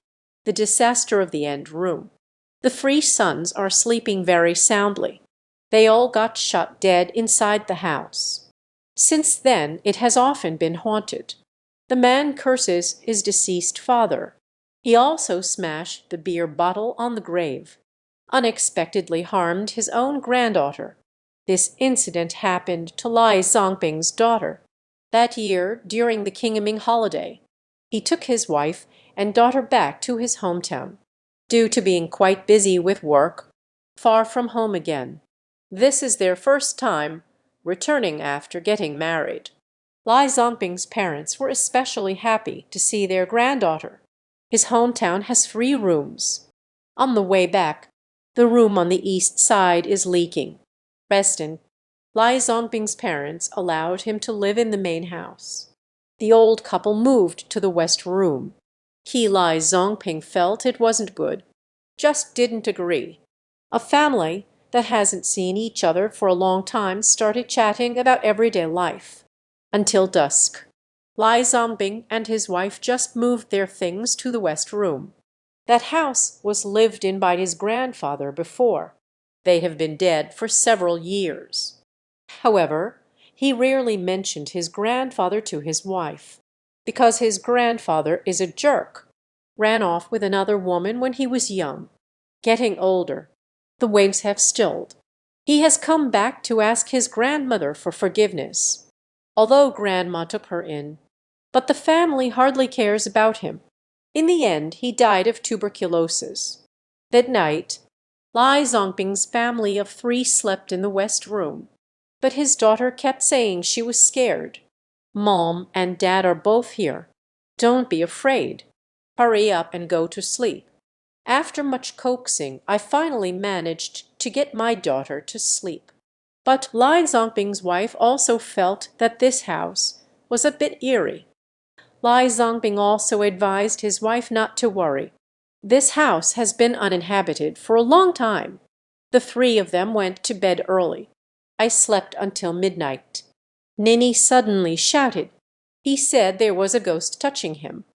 The disaster of the end room. The three sons are sleeping very soundly. They all got shot dead inside the house. Since then, it has often been haunted. The man curses his deceased father. He also smashed the beer bottle on the grave. Unexpectedly harmed his own granddaughter. This incident happened to Lai Zongping's daughter. That year, during the Qingming holiday, he took his wife and daughter back to his hometown, due to being quite busy with work, far from home again. This is their first time returning after getting married. Lai Zongping's parents were especially happy to see their granddaughter. His hometown has 3 rooms. On the way back, the room on the east side is leaking. Reston, Lai Zongping's parents allowed him to live in the main house. The old couple moved to the west room. Lai Zongping felt it wasn't good, just didn't agree. A family that hasn't seen each other for a long time started chatting about everyday life. Until dusk. Lai Zongping and his wife just moved their things to the west room. That house was lived in by his grandfather before. They have been dead for several years. However, he rarely mentioned his grandfather to his wife, because his grandfather is a jerk. Ran off with another woman when he was young. Getting older, the waves have stilled. He has come back to ask his grandmother for forgiveness, although grandma took her in. But the family hardly cares about him. In the end, he died of tuberculosis. That night, Lai Zongping's family of 3 slept in the west room, but his daughter kept saying she was scared. Mom and Dad are both here. Don't be afraid. Hurry up and go to sleep. After much coaxing, I finally managed to get my daughter to sleep. But Lai Zongping's wife also felt that this house was a bit eerie. Lai Zongbing also advised his wife not to worry. This house has been uninhabited for a long time. The three of them went to bed early. I slept until midnight. Nini suddenly shouted. He said there was a ghost touching him.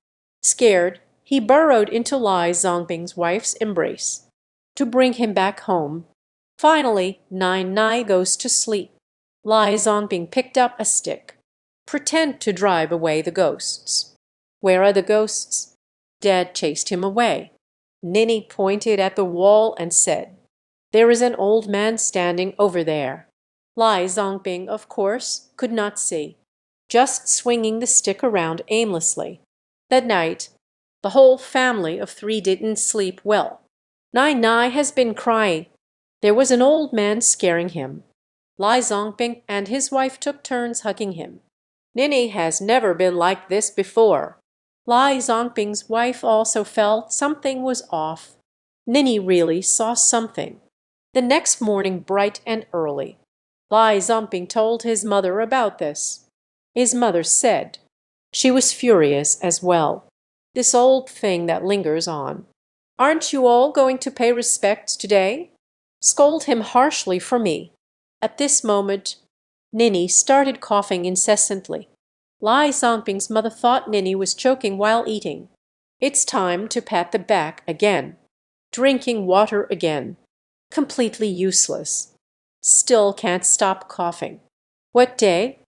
Scared, he burrowed into Lai Zongbing's wife's embrace to bring him back home. Finally, Nai goes to sleep. Lai Zongbing picked up a stick. Pretend to drive away the ghosts. Where are the ghosts? Dad chased him away. Nini pointed at the wall and said, "There is an old man standing over there." Lai Zongbing, of course, could not see, just swinging the stick around aimlessly. That night, the whole family of three didn't sleep well. Nai has been crying. There was an old man scaring him. Lai Zongbing and his wife took turns hugging him. Nini has never been like this before. Lai Zongbing's wife also felt something was off. Nini really saw something. The next morning, bright and early, Lai Zongbing told his mother about this. His mother said she was furious as well. This old thing that lingers on. Aren't you all going to pay respects today? Scold him harshly for me. At this moment, Nini started coughing incessantly. Lai Zongbing's mother thought Nini was choking while eating. It's time to pat the back again. Drinking water again. Completely useless. Still can't stop coughing. What day?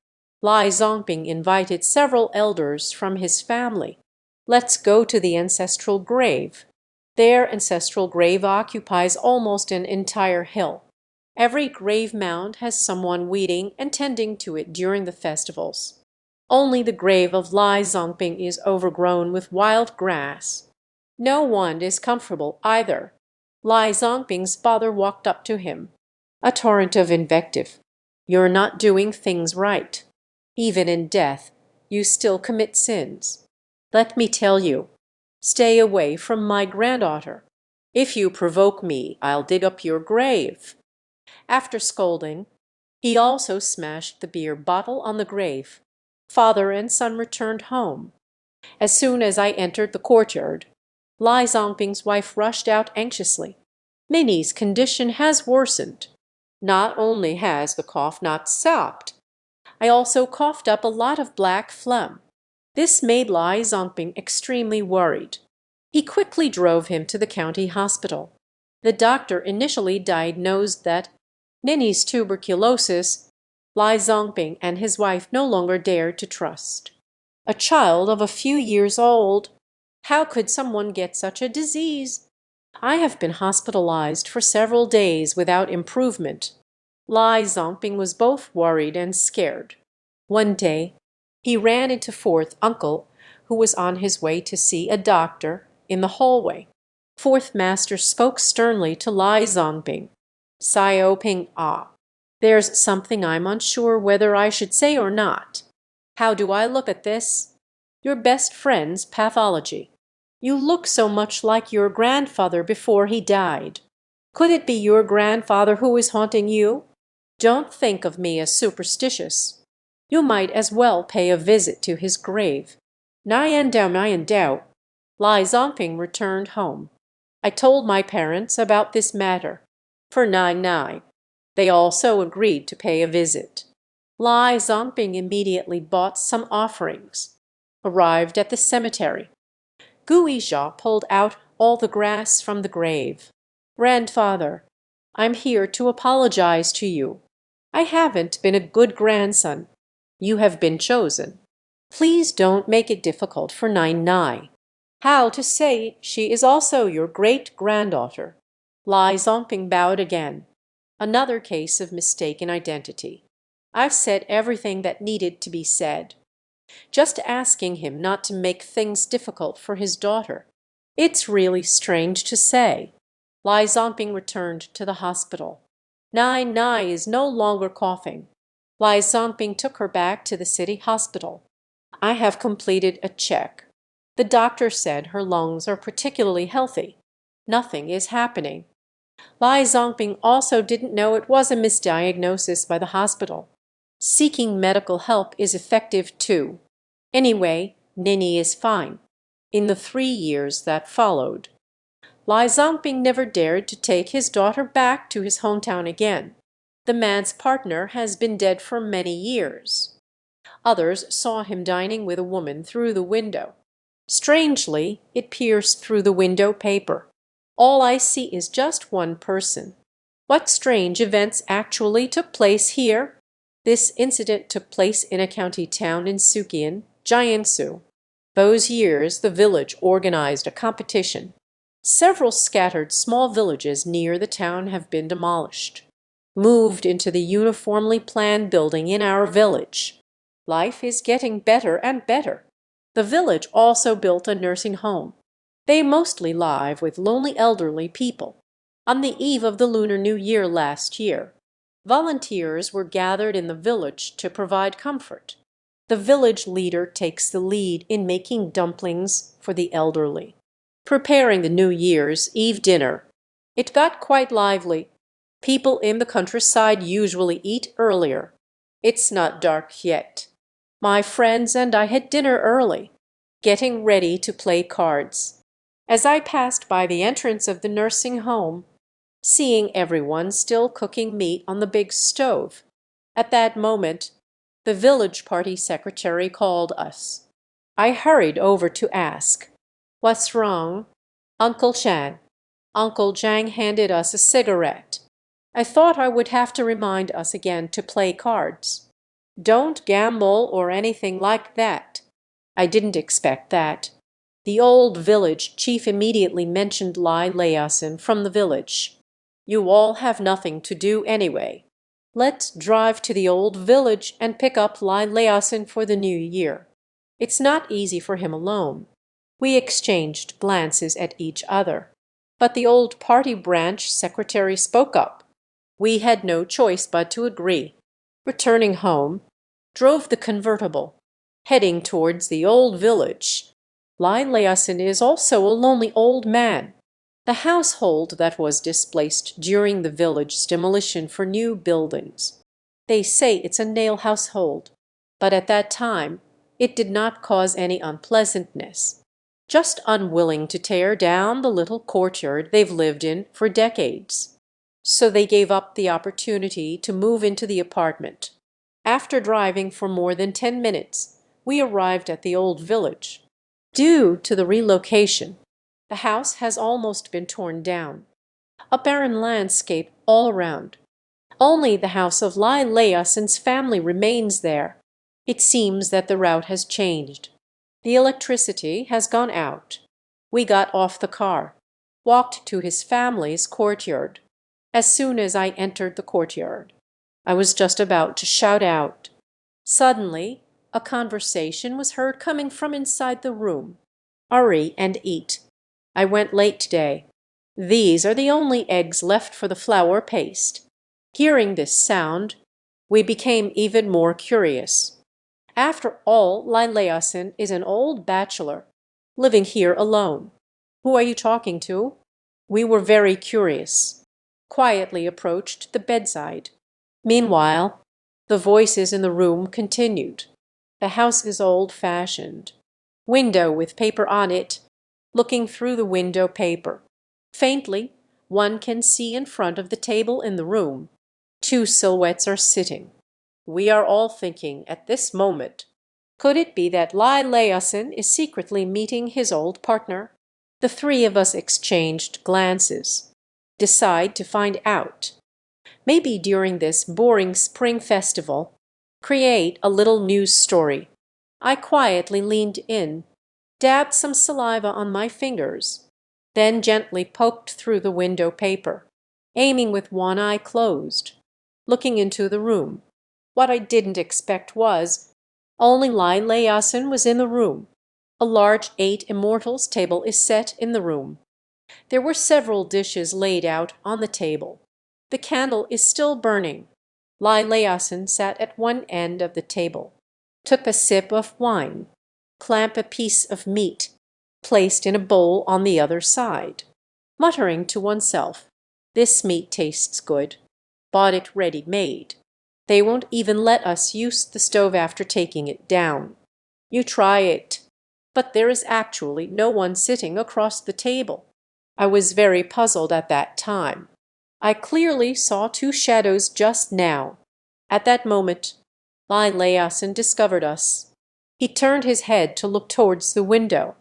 Lai Zongbing invited several elders from his family. Let's go to the ancestral grave. Their ancestral grave occupies almost an entire hill. Every grave mound has someone weeding and tending to it during the festivals. Only the grave of Lai Zongbing is overgrown with wild grass. No one is comfortable either. Lai Zongbing's father walked up to him. A torrent of invective. You're not doing things right. Even in death, you still commit sins. Let me tell you, stay away from my granddaughter. If you provoke me, I'll dig up your grave. After scolding, he also smashed the beer bottle on the grave. Father and son returned home. As soon as I entered the courtyard, Lai Zongbing's wife rushed out anxiously. Nini's condition has worsened. Not only has the cough not stopped, I also coughed up a lot of black phlegm. This made Lai Zongbing extremely worried. He quickly drove him to the county hospital. The doctor initially diagnosed that Nini's tuberculosis. Lai Zongbing and his wife no longer dared to trust. A child of a few years old. How could someone get such a disease? I have been hospitalized for several days without improvement. Lai Zongbing was both worried and scared. One day, he ran into Fourth Uncle, who was on his way to see a doctor, in the hallway. Fourth Master spoke sternly to Lai Zongbing. "Sio Ping Ah, there's something I'm unsure whether I should say or not. How do I look at this? Your best friend's pathology. You look so much like your grandfather before he died. Could it be your grandfather who is haunting you? Don't think of me as superstitious. You might as well pay a visit to his grave." Nyan Dao. Lai Zongbing returned home. I told my parents about this matter. For Nai, they also agreed to pay a visit. Lai Zongbing immediately bought some offerings. Arrived at the cemetery. Guizha pulled out all the grass from the grave. "Grandfather, I'm here to apologize to you. I haven't been a good grandson. You have been chosen. Please don't make it difficult for Nai. How to say she is also your great-granddaughter." Lai Zongbing bowed again. Another case of mistaken identity. I've said everything that needed to be said. Just asking him not to make things difficult for his daughter. It's really strange to say. Lai Zongbing returned to the hospital. Nai is no longer coughing. Lai Zongbing took her back to the city hospital. I have completed a check. The doctor said her lungs are particularly healthy. Nothing is happening. Lai Zongbing also didn't know it was a misdiagnosis by the hospital. Seeking medical help is effective too. Anyway, Ninny is fine. In the 3 years that followed, Lai Zongping never dared to take his daughter back to his hometown again. The man's partner has been dead for many years. Others saw him dining with a woman through the window. Strangely, it pierced through the window paper. All I see is just one person. What strange events actually took place here? This incident took place in a county town in Sukien, Jiangsu. Those years the village organized a competition. Several scattered small villages near the town have been demolished, moved into the uniformly planned building in our village. Life is getting better and better. The village also built a nursing home. They mostly live with lonely elderly people. On the eve of the Lunar New Year last year, volunteers were gathered in the village to provide comfort. The village leader takes the lead in making dumplings for the elderly, preparing the New Year's Eve dinner. It got quite lively. People in the countryside usually eat earlier. It's not dark yet. My friends and I had dinner early, getting ready to play cards. As I passed by the entrance of the nursing home, seeing everyone still cooking meat on the big stove, at that moment, the village party secretary called us. I hurried over to ask, "What's wrong?" "Uncle Shan." Uncle Zhang handed us a cigarette. I thought I would have to remind us again to play cards. "Don't gamble or anything like that." I didn't expect that. The old village chief immediately mentioned Lai Laosin from the village. "You all have nothing to do anyway. Let's drive to the old village and pick up Lai Laosin for the new year. It's not easy for him alone." We exchanged glances at each other. But the old party branch secretary spoke up. We had no choice but to agree. Returning home, drove the convertible, heading towards the old village. Lai Laosin is also a lonely old man. The household that was displaced during the village's demolition for new buildings. They say it's a nail household, but at that time it did not cause any unpleasantness. Just unwilling to tear down the little courtyard they've lived in for decades. So they gave up the opportunity to move into the apartment. After driving for more than 10 minutes, we arrived at the old village. Due to the relocation, the house has almost been torn down. A barren landscape all around. Only the house of Lai Laosin's family remains there. It seems that the route has changed. The electricity has gone out. We got off the car, walked to his family's courtyard. As soon as I entered the courtyard, I was just about to shout out. Suddenly, a conversation was heard coming from inside the room. "Hurry and eat. I went late today. These are the only eggs left for the flour paste." Hearing this sound, we became even more curious. After all, Lai Laosin is an old bachelor, living here alone. "Who are you talking to?" We were very curious. Quietly approached the bedside. Meanwhile, the voices in the room continued. The house is old-fashioned. Window with paper on it. Looking through the window paper. Faintly, one can see in front of the table in the room. 2 silhouettes are sitting. We are all thinking at this moment, could it be that Lai Laosin is secretly meeting his old partner? The 3 of us exchanged glances. Decide to find out. Maybe during this boring spring festival, create a little news story. I quietly leaned in, dabbed some saliva on my fingers, then gently poked through the window paper, aiming with one eye closed, looking into the room. What I didn't expect was, only Lai Laosin was in the room. A large 8 immortals table is set in the room. There were several dishes laid out on the table. The candle is still burning. Lai Laosin sat at one end of the table, took a sip of wine, clamped a piece of meat, placed in a bowl on the other side, muttering to oneself, "This meat tastes good. Bought it ready-made. They won't even let us use the stove after taking it down. You try it." but there is actually no one sitting across the table. I was very puzzled at that time. I clearly saw two shadows just now. At that moment, Lai discovered us. He turned his head to look towards the window.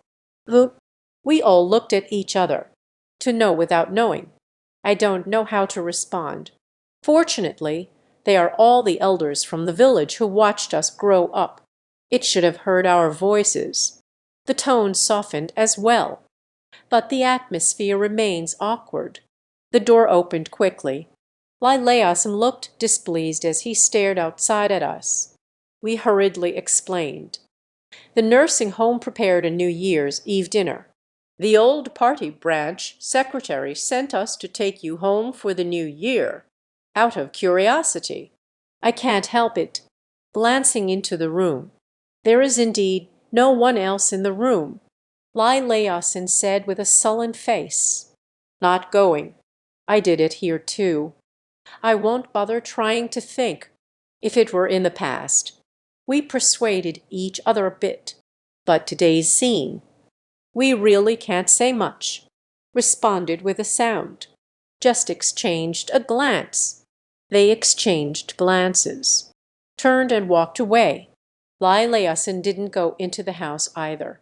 We all looked at each other, to know without knowing. I don't know how to respond. Fortunately, they are all the elders from the village who watched us grow up. It should have heard our voices. The tone softened as well. But the atmosphere remains awkward. The door opened quickly. Lai looked displeased as he stared outside at us. We hurriedly explained. The nursing home prepared a New Year's Eve dinner. The old party branch secretary sent us to take you home for the new year, out of curiosity. I can't help it. Glancing into the room, there is indeed no one else in the room. Lai said with a sullen face, "Not going. I did it here too. I won't bother trying to think. If it were in the past, we persuaded each other a bit. But today's scene, we really can't say much," responded with a sound. Just exchanged a glance. They exchanged glances, turned and walked away. Lai didn't go into the house either.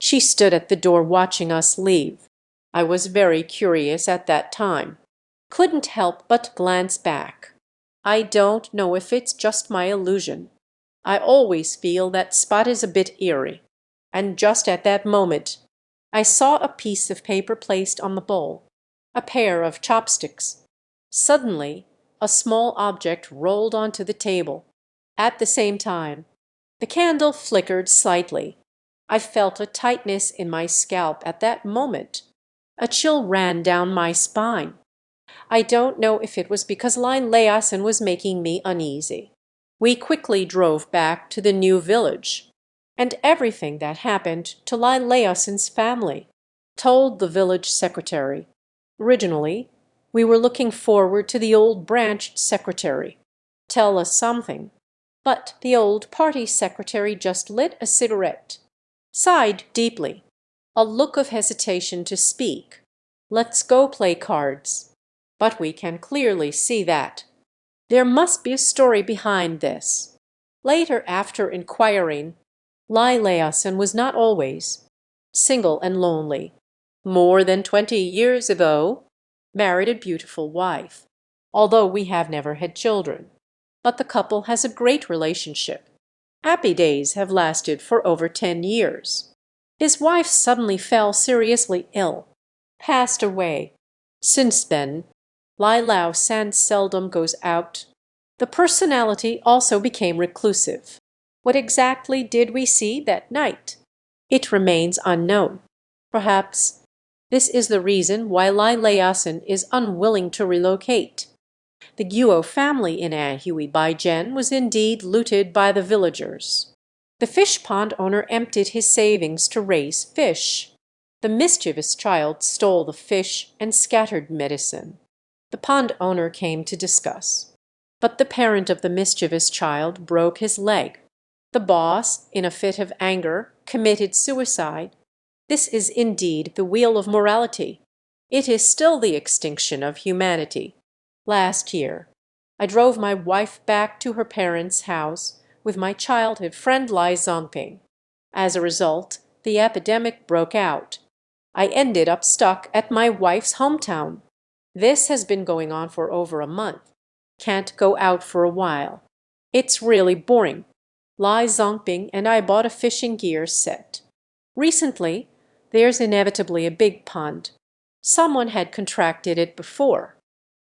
She stood at the door watching us leave. I was very curious at that time. Couldn't help but glance back. I don't know if it's just my illusion. I always feel that spot is a bit eerie. And just at that moment, I saw a piece of paper placed on the bowl, a pair of chopsticks. Suddenly, a small object rolled onto the table. At the same time, the candle flickered slightly. I felt a tightness in my scalp at that moment. A chill ran down my spine. I don't know if it was because Layasin was making me uneasy. We quickly drove back to the new village, and everything that happened to Layasin's family, told the village secretary. Originally, we were looking forward to the old branch secretary. Tell us something. But the old party secretary just lit a cigarette, sighed deeply, a look of hesitation to speak. "Let's go play cards." But we can clearly see that there must be a story behind this. Later, after inquiring, Layasin was not always single and lonely. More than 20 years ago, married a beautiful wife, although we have never had children. But the couple has a great relationship. Happy days have lasted for over 10 years. His wife suddenly fell seriously ill, passed away. Since then, Lai San seldom goes out. The personality also became reclusive. What exactly did we see that night? It remains unknown. Perhaps this is the reason why Layasin is unwilling to relocate. The Guo family in Anhui Baijian was indeed looted by the villagers. The fish pond owner emptied his savings to raise fish. The mischievous child stole the fish and scattered medicine. The pond owner came to discuss. But the parent of the mischievous child broke his leg. The boss, in a fit of anger, committed suicide. This is indeed the wheel of morality. It is still the extinction of humanity. Last year, I drove my wife back to her parents' house with my childhood friend Lai Zongping. As a result, the epidemic broke out. I ended up stuck at my wife's hometown. This has been going on for over a month. Can't go out for a while. It's really boring. Lai Zongping and I bought a fishing gear set. Recently, there's inevitably a big pond. Someone had contracted it before.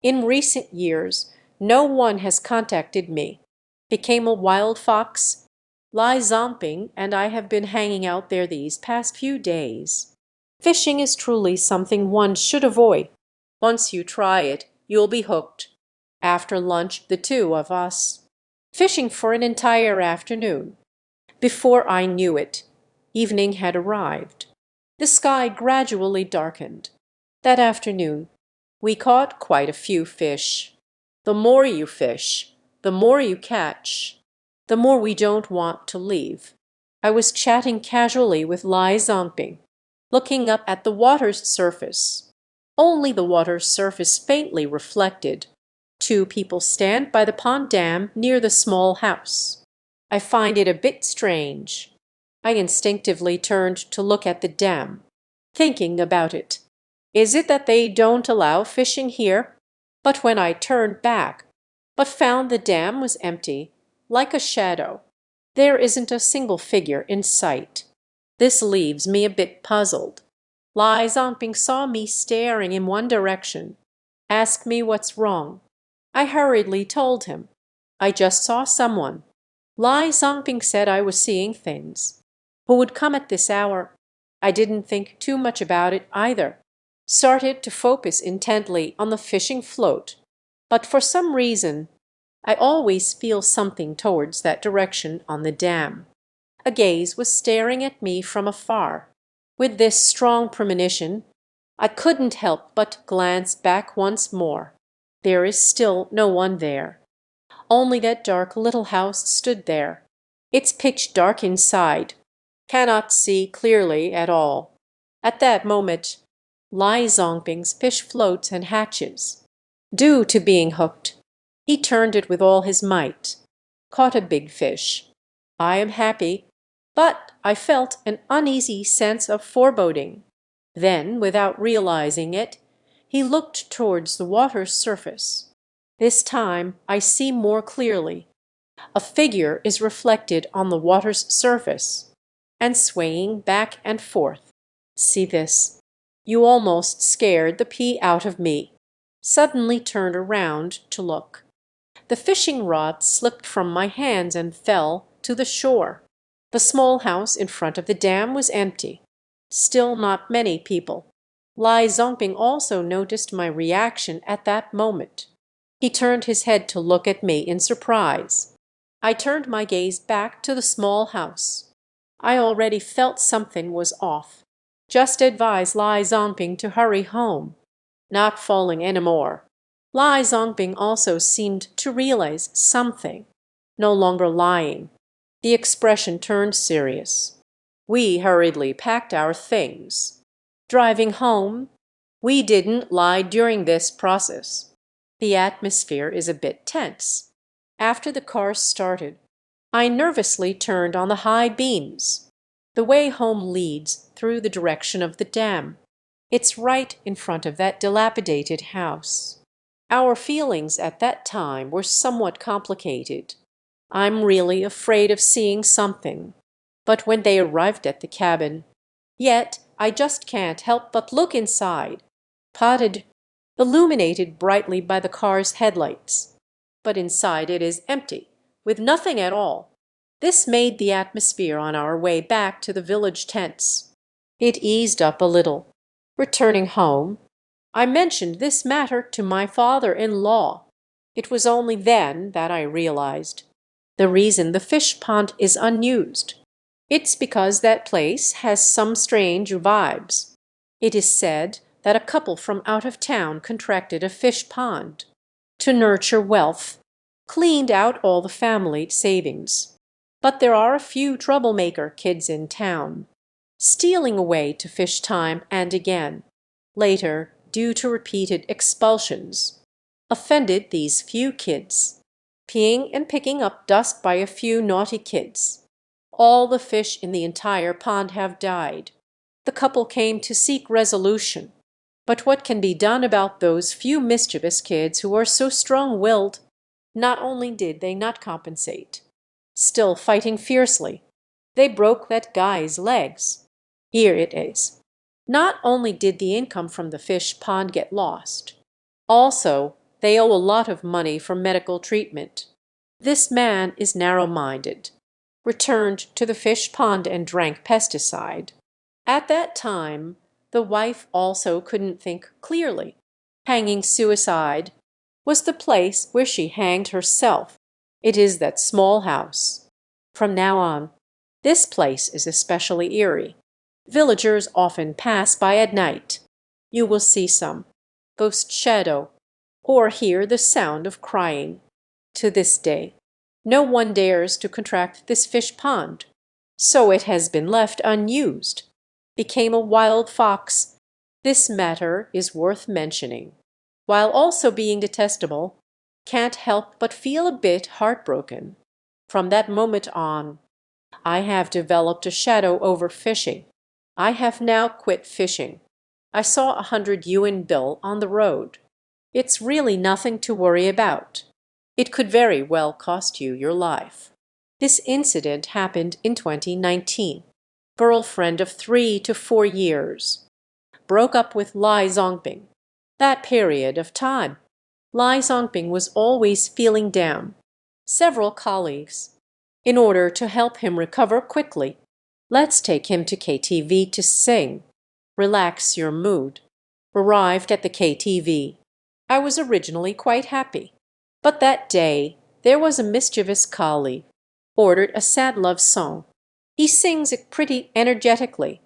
In recent years, no one has contacted me. Became a wild fox. Lai Zongping and I have been hanging out there these past few days. Fishing is truly something one should avoid. Once you try it, you'll be hooked. After lunch, the two of us fishing for an entire afternoon. Before I knew it, evening had arrived. The sky gradually darkened. That afternoon, we caught quite a few fish. The more you fish, the more you catch, the more we don't want to leave. I was chatting casually with Lai Zongping, looking up at the water's surface. Only the water's surface faintly reflected. Two people stand by the pond dam near the small house. I find it a bit strange. I instinctively turned to look at the dam, thinking about it. Is it that they don't allow fishing here? But when I turned back, but found the dam was empty, like a shadow. There isn't a single figure in sight. This leaves me a bit puzzled. Lai Zongping saw me staring in one direction, asked me what's wrong. I hurriedly told him. I just saw someone. Lai Zongping said I was seeing things. Who would come at this hour? I didn't think too much about it either. Started to focus intently on the fishing float. But for some reason, I always feel something towards that direction on the dam. A gaze was staring at me from afar. With this strong premonition, I couldn't help but glance back once more. There is still no one there. Only that dark little house stood there. It's pitch dark inside. Cannot see clearly at all. At that moment, Lai Zongping's fish floats and hatches. Due to being hooked, he turned it with all his might. Caught a big fish. I am happy, but I felt an uneasy sense of foreboding. Then, without realizing it, he looked towards the water's surface. This time I see more clearly. A figure is reflected on the water's surface and swaying back and forth. See this? You almost scared the pee out of me. Suddenly turned around to look. The fishing rod slipped from my hands and fell to the shore. The small house in front of the dam was empty. Still not many people. Lai Zongping also noticed my reaction at that moment. He turned his head to look at me in surprise. I turned my gaze back to the small house. I already felt something was off. Just advised Lai Zongping to hurry home. Not falling anymore. Lai Zongping also seemed to realize something. No longer lying. The expression turned serious. We hurriedly packed our things. Driving home, we didn't lie during this process. The atmosphere is a bit tense. After the car started, I nervously turned on the high beams. The way home leads through the direction of the dam. It's right in front of that dilapidated house. Our feelings at that time were somewhat complicated. I'm really afraid of seeing something. But when they arrived at the cabin, yet I just can't help but look inside. Potted, illuminated brightly by the car's headlights. But inside it is empty, with nothing at all. This made the atmosphere on our way back to the village tents. It eased up a little. Returning home, I mentioned this matter to my father-in-law. It was only then that I realized the reason the fish pond is unused. It's because that place has some strange vibes. It is said that a couple from out of town contracted a fish pond. To nurture wealth, cleaned out all the family savings. But there are a few troublemaker kids in town, stealing away to fish time and again. Later, due to repeated expulsions, offended these few kids, peeing and picking up dust by a few naughty kids. All the fish in the entire pond have died. The couple came to seek resolution. But what can be done about those few mischievous kids who are so strong-willed? Not only did they not compensate, still fighting fiercely, they broke that guy's legs. Here it is. Not only did the income from the fish pond get lost, also they owe a lot of money for medical treatment. This man is narrow-minded, returned to the fish pond and drank pesticide. At that time, the wife also couldn't think clearly. Hanging suicide was the place where she hanged herself. It is that small house. From now on, this place is especially eerie. Villagers often pass by at night. You will see some ghost shadow or hear the sound of crying. To this day, no one dares to contract this fish pond. So it has been left unused, became a wild fox. This matter is worth mentioning. While also being detestable, can't help but feel a bit heartbroken. From that moment on, I have developed a shadow over fishing. I have now quit fishing. I saw 100 bill on the road. It's really nothing to worry about. It could very well cost you your life. This incident happened in 2019. Girlfriend of 3 to 4 years. Broke up with Lai Zongping. That period of time, Lai Zongping was always feeling down. Several colleagues, in order to help him recover quickly, let's take him to KTV to sing, relax your mood. Arrived at the KTV. I was originally quite happy. But that day there was a mischievous colleague, ordered a sad love song. He sings it pretty energetically,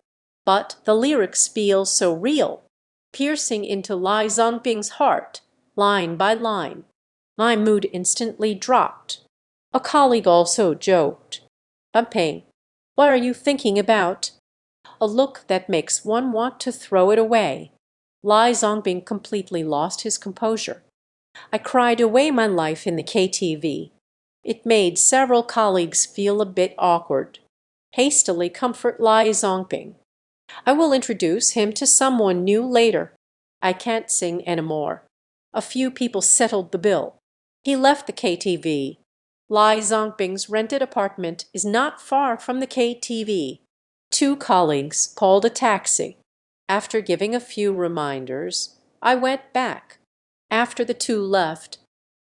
but the lyrics feel so real, piercing into Lai Zongping's heart, line by line. My mood instantly dropped. A colleague also joked, "Bumping, what are you thinking about?" A look that makes one want to throw it away. Lai Zongping completely lost his composure. I cried away my life in the KTV. It made several colleagues feel a bit awkward. Hastily comfort Lai Zongping. I will introduce him to someone new later. I can't sing anymore. A few people settled the bill. He left the KTV. Lai Zongping's rented apartment is not far from the KTV. Two colleagues called a taxi. After giving a few reminders, I went back. After the two left,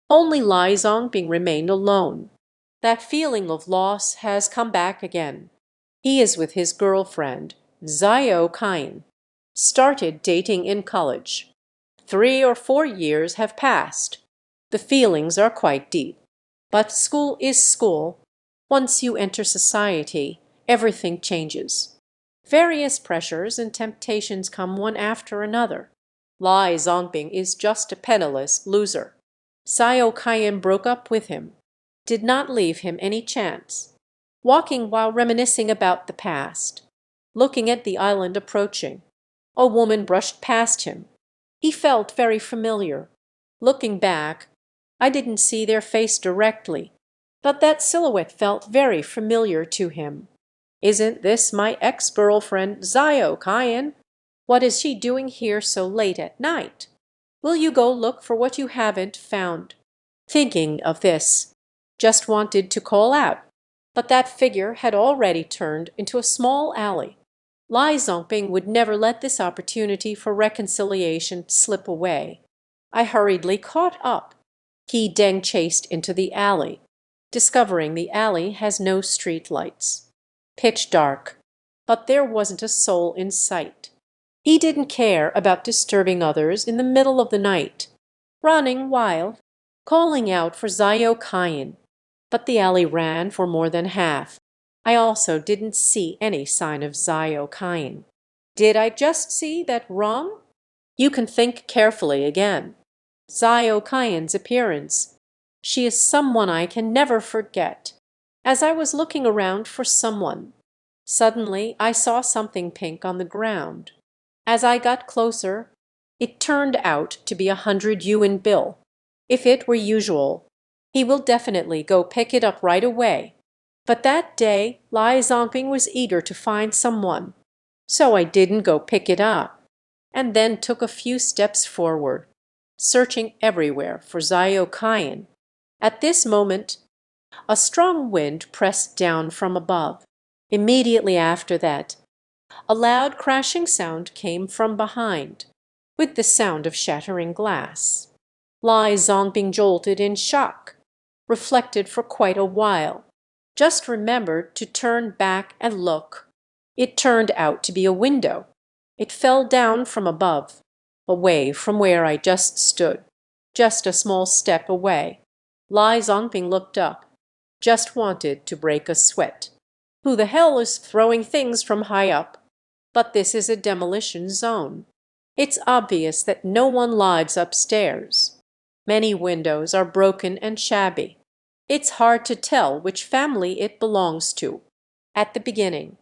only Lai Zongping remained alone. That feeling of loss has come back again. He is with his girlfriend, Xiao Kain. Started dating in college. 3 or 4 years have passed. The feelings are quite deep. But school is school. Once you enter society, everything changes. Various pressures and temptations come one after another. Lai Zongping is just a penniless loser. Xiao Kayan broke up with him, did not leave him any chance. Walking while reminiscing about the past, looking at the island approaching, a woman brushed past him. He felt very familiar. Looking back, I didn't see their face directly, but that silhouette felt very familiar to him. Isn't this my ex-girlfriend Xiao Kayan? What is she doing here so late at night? Will you go look for what you haven't found? Thinking of this, just wanted to call out, but that figure had already turned into a small alley. Lai Zongping would never let this opportunity for reconciliation slip away. I hurriedly caught up. He deng chased into the alley, discovering the alley has no street lights. Pitch dark, but there wasn't a soul in sight. He didn't care about disturbing others in the middle of the night, running wild, calling out for Xiao Kayan. But the alley ran for more than half. I also didn't see any sign of Xiao Kayan. Did I just see that wrong? You can think carefully again. Xiao Kayan's appearance. She is someone I can never forget. As I was looking around for someone, suddenly I saw something pink on the ground. As I got closer, it turned out to be 100 bill. If it were usual, he will definitely go pick it up right away. But that day, Lai Zongping was eager to find someone. So I didn't go pick it up, and then took a few steps forward, searching everywhere for Xiao Kayan. At this moment, a strong wind pressed down from above. Immediately after that, a loud crashing sound came from behind, with the sound of shattering glass. Lai Zongping jolted in shock, reflected for quite a while, just remembered to turn back and look. It turned out to be a window. It fell down from above, away from where I just stood, just a small step away. Lai Zongping looked up, just wanted to break a sweat. Who the hell is throwing things from high up? But this is a demolition zone. It's obvious that no one lives upstairs. Many windows are broken and shabby. It's hard to tell which family it belongs to. at the beginning.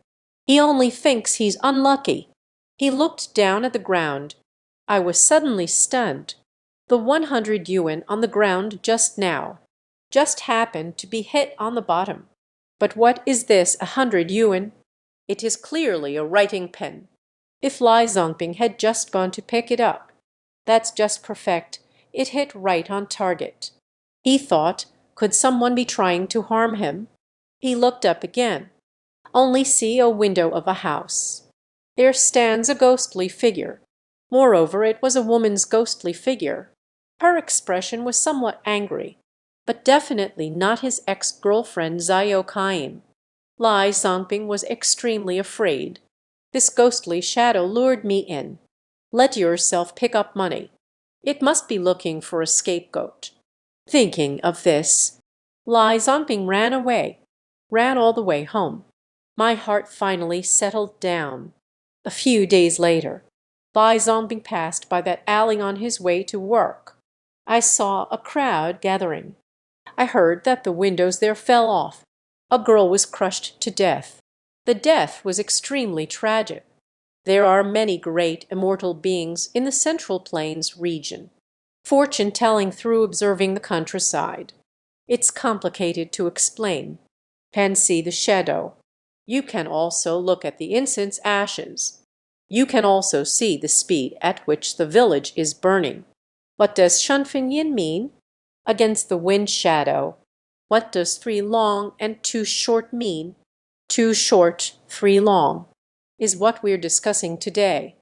He only thinks he's unlucky. He looked down at the ground. I was suddenly stunned. The 100 yuan on the ground just now just happened to be hit on the bottom. But what is this 100 yuan? It is clearly a writing pen. If Lai Zongping had just gone to pick it up, that's just perfect. It hit right on target. He thought, could someone be trying to harm him? He looked up again. Only see a window of a house. There stands a ghostly figure. Moreover, it was a woman's ghostly figure. Her expression was somewhat angry, but definitely not his ex-girlfriend Zhao Kaim. Lai Zongping was extremely afraid. This ghostly shadow lured me in. Let yourself pick up money. It must be looking for a scapegoat. Thinking of this, Lai Zongping ran away, ran all the way home. My heart finally settled down. A few days later, Lai Zongping passed by that alley on his way to work. I saw a crowd gathering. I heard that the windows there fell off. A girl was crushed to death. The death was extremely tragic. There are many great immortal beings in the Central Plains region. Fortune telling through observing the countryside. It's complicated to explain. Can see the shadow. You can also look at the incense ashes. You can also see the speed at which the village is burning. What does Shunfinyin mean? Against the wind shadow. What does 3 long and 2 short mean? 2 short, 3 long is what we're discussing today.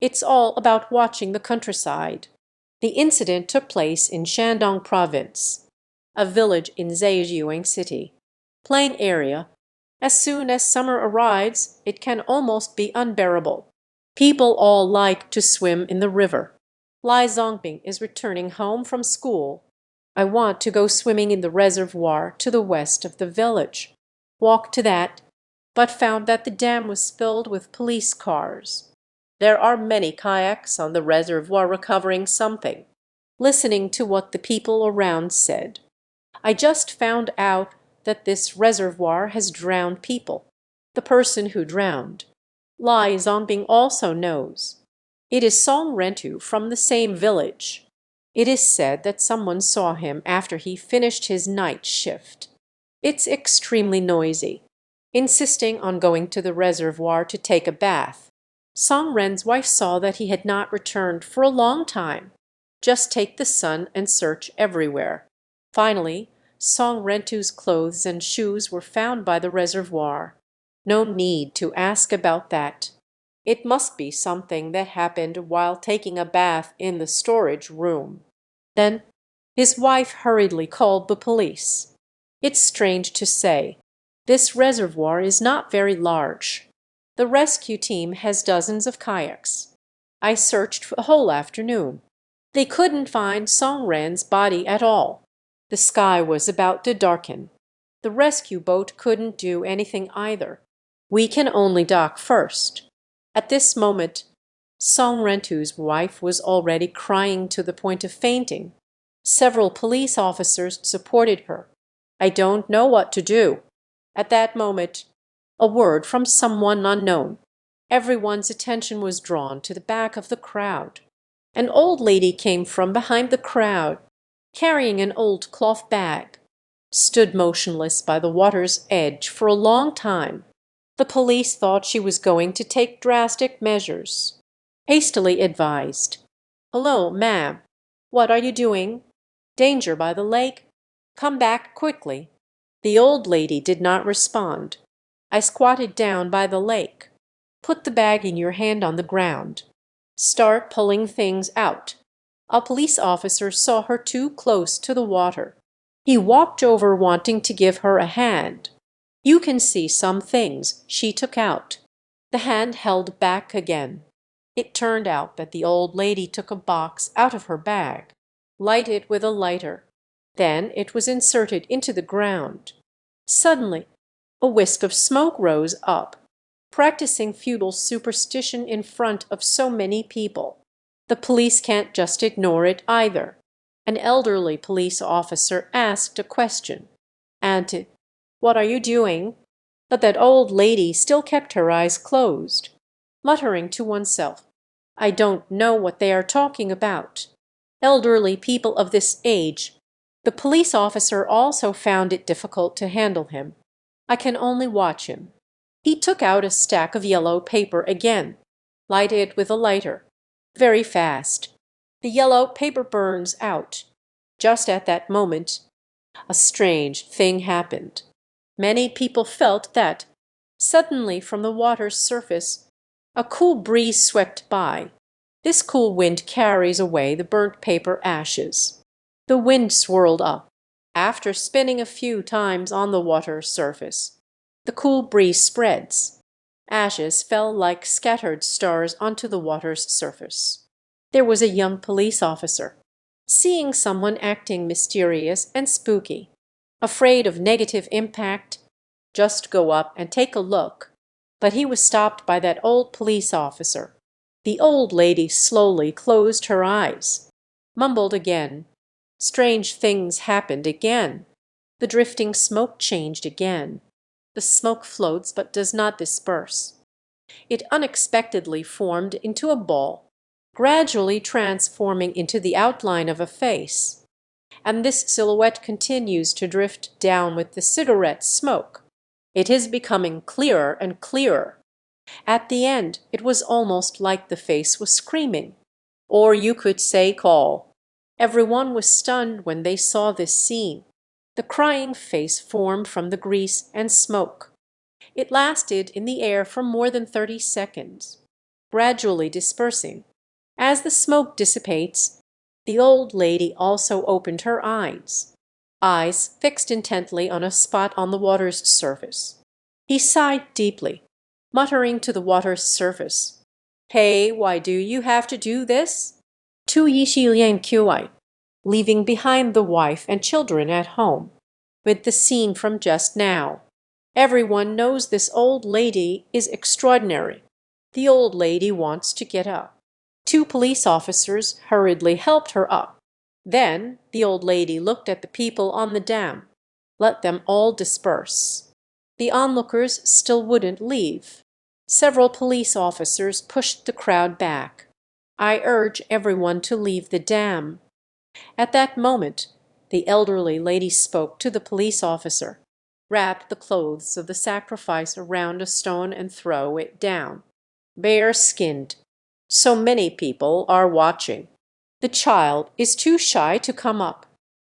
It's all about watching the countryside. The incident took place in Shandong province, a village in Zhejiang city. Plain area. As soon as summer arrives, it can almost be unbearable. People all like to swim in the river. Lai Zongping is returning home from school. I want to go swimming in the reservoir to the west of the village. Walked to that, but found that the dam was filled with police cars. There are many kayaks on the reservoir recovering something. Listening to what the people around said, I just found out that this reservoir has drowned people. The person who drowned, Lai Zongping also knows. It is Song Rentu from the same village. It is said that someone saw him after he finished his night shift. It's extremely noisy, insisting on going to the reservoir to take a bath. Song Ren's wife saw that he had not returned for a long time. Just take the sun and search everywhere. Finally, Song Rentu's clothes and shoes were found by the reservoir. No need to ask about that. It must be something that happened while taking a bath in the storage room. Then his wife hurriedly called the police. It's strange to say, this reservoir is not very large. The rescue team has dozens of kayaks. I searched for the whole afternoon. They couldn't find Song Ren's body at all. The sky was about to darken. The rescue boat couldn't do anything either. We can only dock first. At this moment, Song Rentu's wife was already crying to the point of fainting. Several police officers supported her. I don't know what to do. At that moment, a word from someone unknown. Everyone's attention was drawn to the back of the crowd. An old lady came from behind the crowd, carrying an old cloth bag, stood motionless by the water's edge for a long time. The police thought she was going to take drastic measures. Hastily advised, "Hello, ma'am. What are you doing? Danger by the lake? Come back quickly." The old lady did not respond. I squatted down by the lake. Put the bag in your hand on the ground. Start pulling things out. A police officer saw her too close to the water. He walked over wanting to give her a hand. You can see some things she took out. The hand held back again. It turned out that the old lady took a box out of her bag, lighted with a lighter. Then it was inserted into the ground. Suddenly, a whisk of smoke rose up, practicing feudal superstition in front of so many people. The police can't just ignore it either. An elderly police officer asked a question. "Auntie, what are you doing?" But that old lady still kept her eyes closed, muttering to oneself, "I don't know what they are talking about." Elderly people of this age. The police officer also found it difficult to handle him. I can only watch him. He took out a stack of yellow paper again, lighted with a lighter. Very fast. The yellow paper burns out. Just at that moment, a strange thing happened. Many people felt that, suddenly from the water's surface, a cool breeze swept by. This cool wind carries away the burnt paper ashes. The wind swirled up. After spinning a few times on the water's surface, the cool breeze spreads. Ashes fell like scattered stars onto the water's surface. There was a young police officer, seeing someone acting mysterious and spooky, afraid of negative impact. Just go up and take a look. But he was stopped by that old police officer. The old lady slowly closed her eyes, mumbled again. Strange things happened again. The drifting smoke changed again. The smoke floats but does not disperse. It unexpectedly formed into a ball, gradually transforming into the outline of a face. And this silhouette continues to drift down with the cigarette smoke. It is becoming clearer and clearer. At the end, it was almost like the face was screaming, or you could say call. Everyone was stunned when they saw this scene. The crying face formed from the grease and smoke. It lasted in the air for more than 30 seconds, gradually dispersing. As the smoke dissipates, the old lady also opened her eyes fixed intently on a spot on the water's surface. He sighed deeply, muttering to the water's surface, "Hey, why do you have to do this?" Tu yishi lian qi, leaving behind the wife and children at home, with the scene from just now. Everyone knows this old lady is extraordinary. The old lady wants to get up. Two police officers hurriedly helped her up. Then the old lady looked at the people on the dam, let them all disperse. The onlookers still wouldn't leave. Several police officers pushed the crowd back. "I urge everyone to leave the dam." At that moment, the elderly lady spoke to the police officer. "Wrap the clothes of the sacrifice around a stone and throw it down. Bare-skinned. So many people are watching. The child is too shy to come up."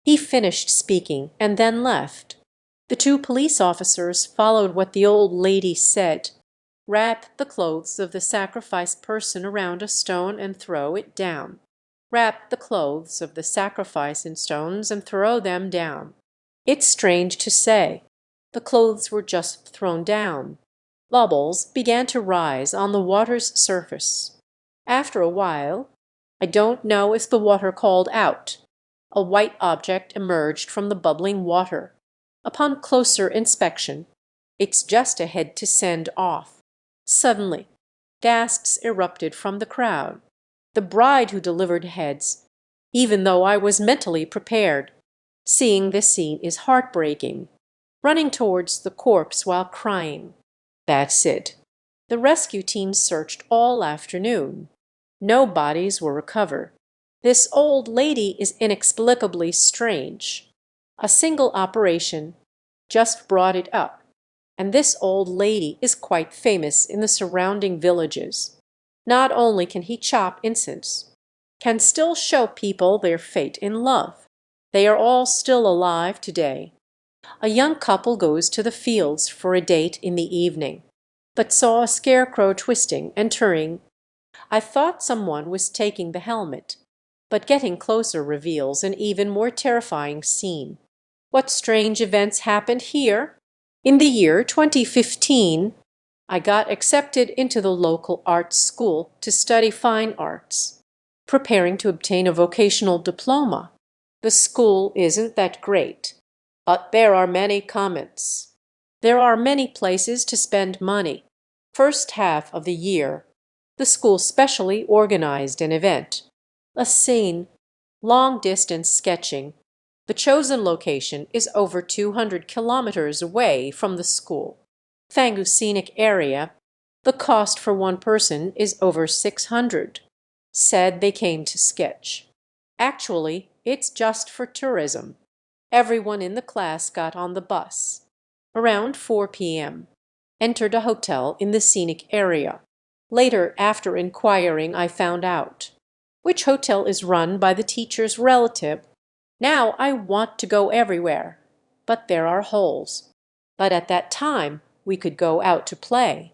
He finished speaking and then left. The two police officers followed what the old lady said. "Wrap the clothes of the sacrificed person around a stone and throw it down. Wrap the clothes of the sacrifice in stones and throw them down." It's strange to say, the clothes were just thrown down. Bubbles began to rise on the water's surface. After a while, I don't know if the water called out. A white object emerged from the bubbling water. Upon closer inspection, it's just a head to send off. Suddenly, gasps erupted from the crowd. The bride who delivered heads, even though I was mentally prepared. Seeing this scene is heartbreaking. Running towards the corpse while crying. That's it. The rescue team searched all afternoon. No bodies were recovered. This old lady is inexplicably strange. A single operation just brought it up, and this old lady is quite famous in the surrounding villages. Not only can he chop incense, can still show people their fate in love. They are all still alive today. A young couple goes to the fields for a date in the evening, but saw a scarecrow twisting and turning. I thought someone was taking the helmet, but getting closer reveals an even more terrifying scene. What strange events happened here? In the year 2015, I got accepted into the local art school to study fine arts, preparing to obtain a vocational diploma. The school isn't that great, but there are many comments. There are many places to spend money. First half of the year, the school specially organized an event, a scene, long-distance sketching. The chosen location is over 200 kilometers away from the school. Scenic area, the cost for one person is over 600. Said they came to sketch. Actually, it's just for tourism. Everyone in the class got on the bus. Around 4 p.m. Entered a hotel in the scenic area. Later, after inquiring, I found out which hotel is run by the teacher's relative. Now I want to go everywhere, but there are holes. But at that time, we could go out to play.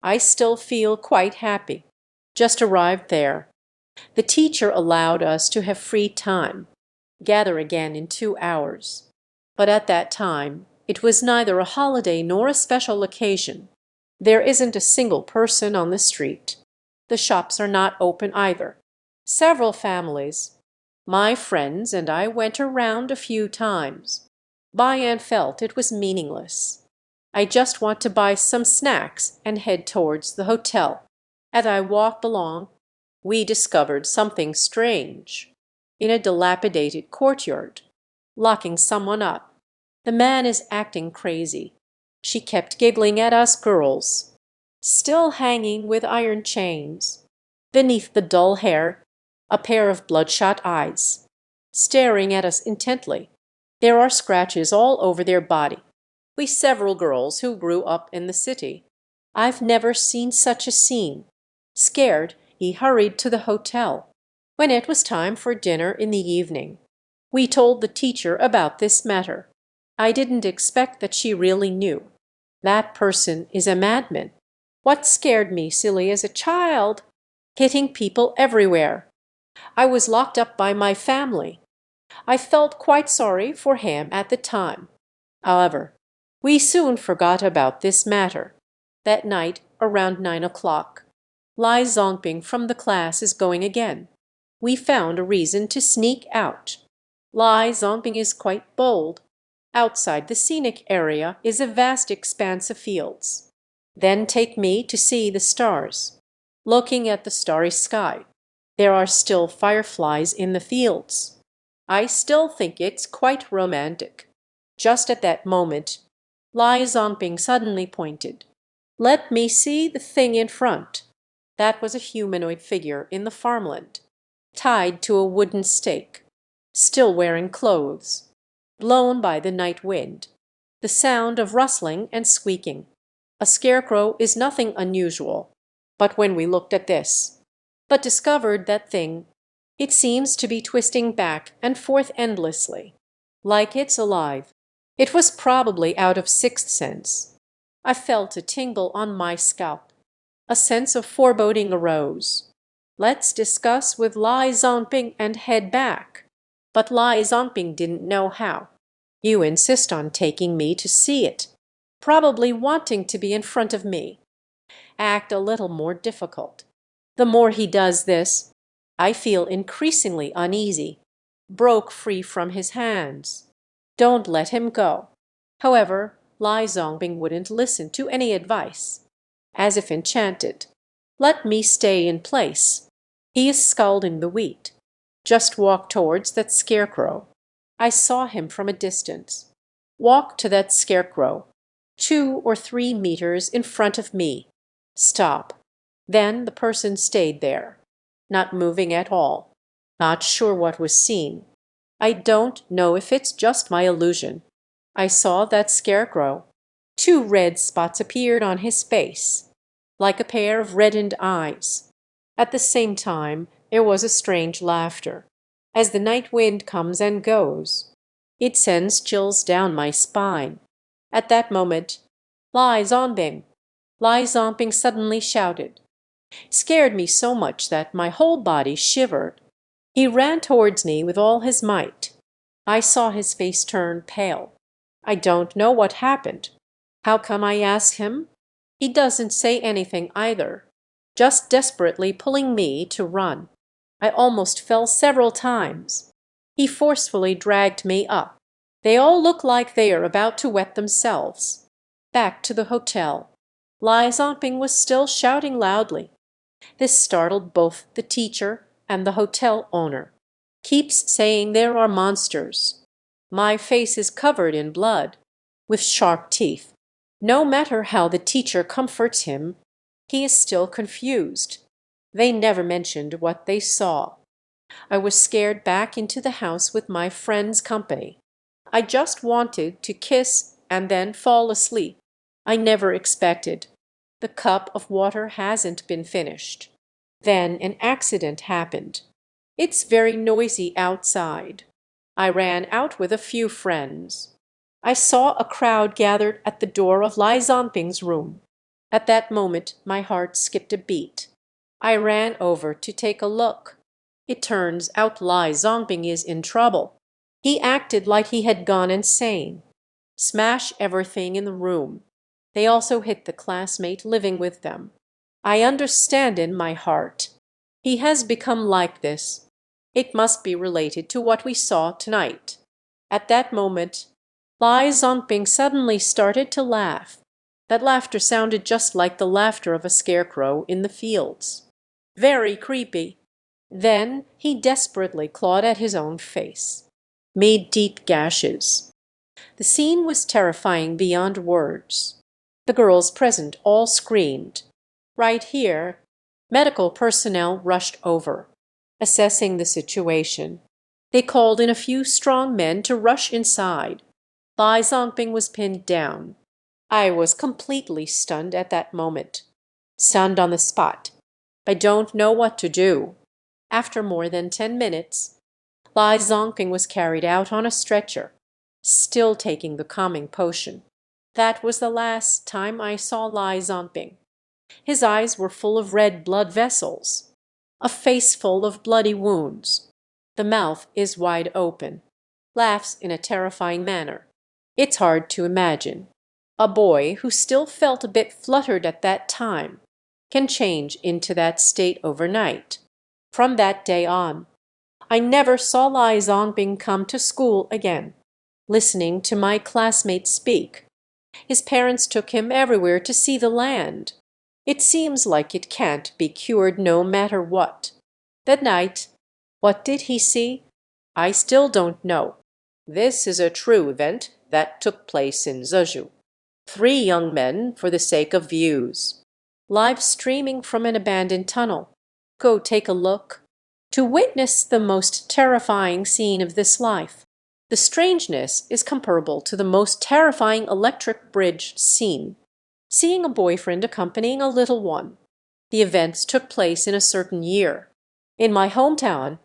I still feel quite happy. Just arrived there. The teacher allowed us to have free time, gather again in 2 hours. But at that time, it was neither a holiday nor a special occasion. There isn't a single person on the street. The shops are not open either. Several families, my friends and I went around a few times. By and felt it was meaningless. I just want to buy some snacks and head towards the hotel. As I walked along, we discovered something strange. In a dilapidated courtyard, locking someone up. The man is acting crazy. She kept giggling at us girls. Still hanging with iron chains. Beneath the dull hair, a pair of bloodshot eyes. Staring at us intently. There are scratches all over their body. We several girls who grew up in the city. I've never seen such a scene. Scared, he hurried to the hotel. When it was time for dinner in the evening, we told the teacher about this matter. I didn't expect that she really knew. That person is a madman. What scared me silly as a child? Hitting people everywhere. I was locked up by my family. I felt quite sorry for him at the time. However, we soon forgot about this matter. That night, around 9 o'clock, Lai Zongping from the class is going again. We found a reason to sneak out. Lai Zongping is quite bold. Outside the scenic area is a vast expanse of fields. Then take me to see the stars. Looking at the starry sky, there are still fireflies in the fields. I still think it's quite romantic. Just at that moment, Lai Zongping suddenly pointed. Let me see the thing in front. That was a humanoid figure in the farmland, tied to a wooden stake, still wearing clothes, blown by the night wind. The sound of rustling and squeaking. A scarecrow is nothing unusual. But when we looked at this, but discovered that thing, it seems to be twisting back and forth endlessly, like it's alive. It was probably out of sixth sense. I felt a tingle on my scalp. A sense of foreboding arose. Let's discuss with Lai Zongping and head back. But Lai Zongping didn't know how. You insist on taking me to see it, probably wanting to be in front of me. Act a little more difficult. The more he does this, I feel increasingly uneasy. Broke free from his hands. Don't let him go. However, Lai Zongping wouldn't listen to any advice. As if enchanted. Let me stay in place. He is scalding the wheat. Just walk towards that scarecrow. I saw him from a distance. Walk to that scarecrow, 2 or 3 meters in front of me. Stop. Then the person stayed there, not moving at all. Not sure what was seen. I don't know if it's just my illusion. I saw that scarecrow. 2 red spots appeared on his face, like a pair of reddened eyes. At the same time, there was a strange laughter. As the night wind comes and goes, it sends chills down my spine. At that moment, Lai Zongping! Lai Zongping suddenly shouted. Scared me so much that my whole body shivered. He ran towards me with all his might. I saw his face turn pale. I don't know what happened. How come I ask him? He doesn't say anything either, just desperately pulling me to run. I almost fell several times. He forcefully dragged me up. They all look like they are about to wet themselves. Back to the hotel. Lai Zongping was still shouting loudly. This startled both the teacher and the hotel owner. Keeps saying there are monsters. My face is covered in blood, with sharp teeth. No matter how the teacher comforts him, he is still confused. They never mentioned what they saw. I was scared back into the house with my friend's company. I just wanted to kiss and then fall asleep. I never expected. The cup of water hasn't been finished. Then an accident happened. It's very noisy outside. I ran out with a few friends. I saw a crowd gathered at the door of Lai Zonping's room. At that moment my heart skipped a beat. I ran over to take a look. It turns out Lai Zonping is in trouble. He acted like he had gone insane. Smash everything in the room. They also hit the classmate living with them. I understand in my heart. He has become like this. It must be related to what we saw tonight. At that moment, Lai Zonping suddenly started to laugh. That laughter sounded just like the laughter of a scarecrow in the fields. Very creepy. Then he desperately clawed at his own face, made deep gashes. The scene was terrifying beyond words. The girls present all screamed. Right here, medical personnel rushed over, assessing the situation. They called in a few strong men to rush inside. Lai Zonping was pinned down. I was completely stunned at that moment. Stunned on the spot. I don't know what to do. After more than 10 minutes, Lai Zonping was carried out on a stretcher, still taking the calming potion. That was the last time I saw Lai Zonping. His eyes were full of red blood vessels, a face full of bloody wounds. The mouth is wide open, laughs in a terrifying manner. It's hard to imagine. A boy who still felt a bit fluttered at that time can change into that state overnight. From that day on, I never saw Lai Zonping come to school again. Listening to my classmates speak, his parents took him everywhere to see the land. It seems like it can't be cured no matter what. That night, what did he see? I still don't know. This is a true event that took place in Zeju. 3 young men for the sake of views. Live streaming from an abandoned tunnel. Go take a look. To witness the most terrifying scene of this life. The strangeness is comparable to the most terrifying electric bridge scene. Seeing a boyfriend accompanying a little one. The events took place in a certain year. In my hometown,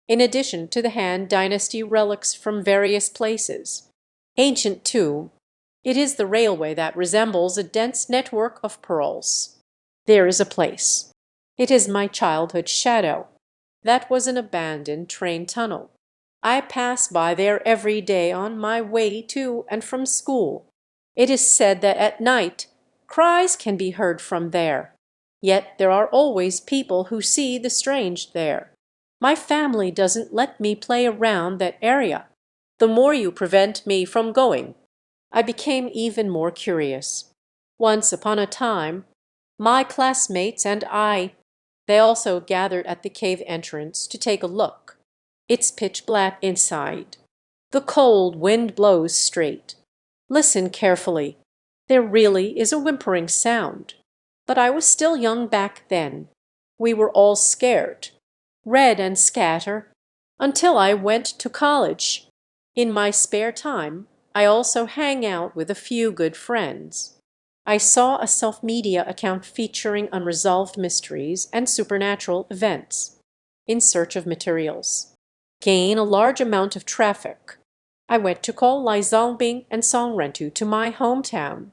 in addition to the Han Dynasty relics from various places. Ancient too, it is the railway that resembles a dense network of pearls. There is a place. It is my childhood shadow. That was an abandoned train tunnel. I pass by there every day on my way to and from school. It is said that at night cries can be heard from there. Yet there are always people who see the strange there. My family doesn't let me play around that area. The more you prevent me from going, I became even more curious. Once upon a time, my classmates and they also gathered at the cave entrance to take a look. It's pitch black inside. The cold wind blows straight. Listen carefully. There really is a whimpering sound. But I was still young back then. We were all scared, read and scatter, until I went to college. In my spare time, I also hang out with a few good friends. I saw a self-media account featuring unresolved mysteries and supernatural events. In search of materials. Gain a large amount of traffic. I went to call Lai Zonping and Song Rentu to my hometown,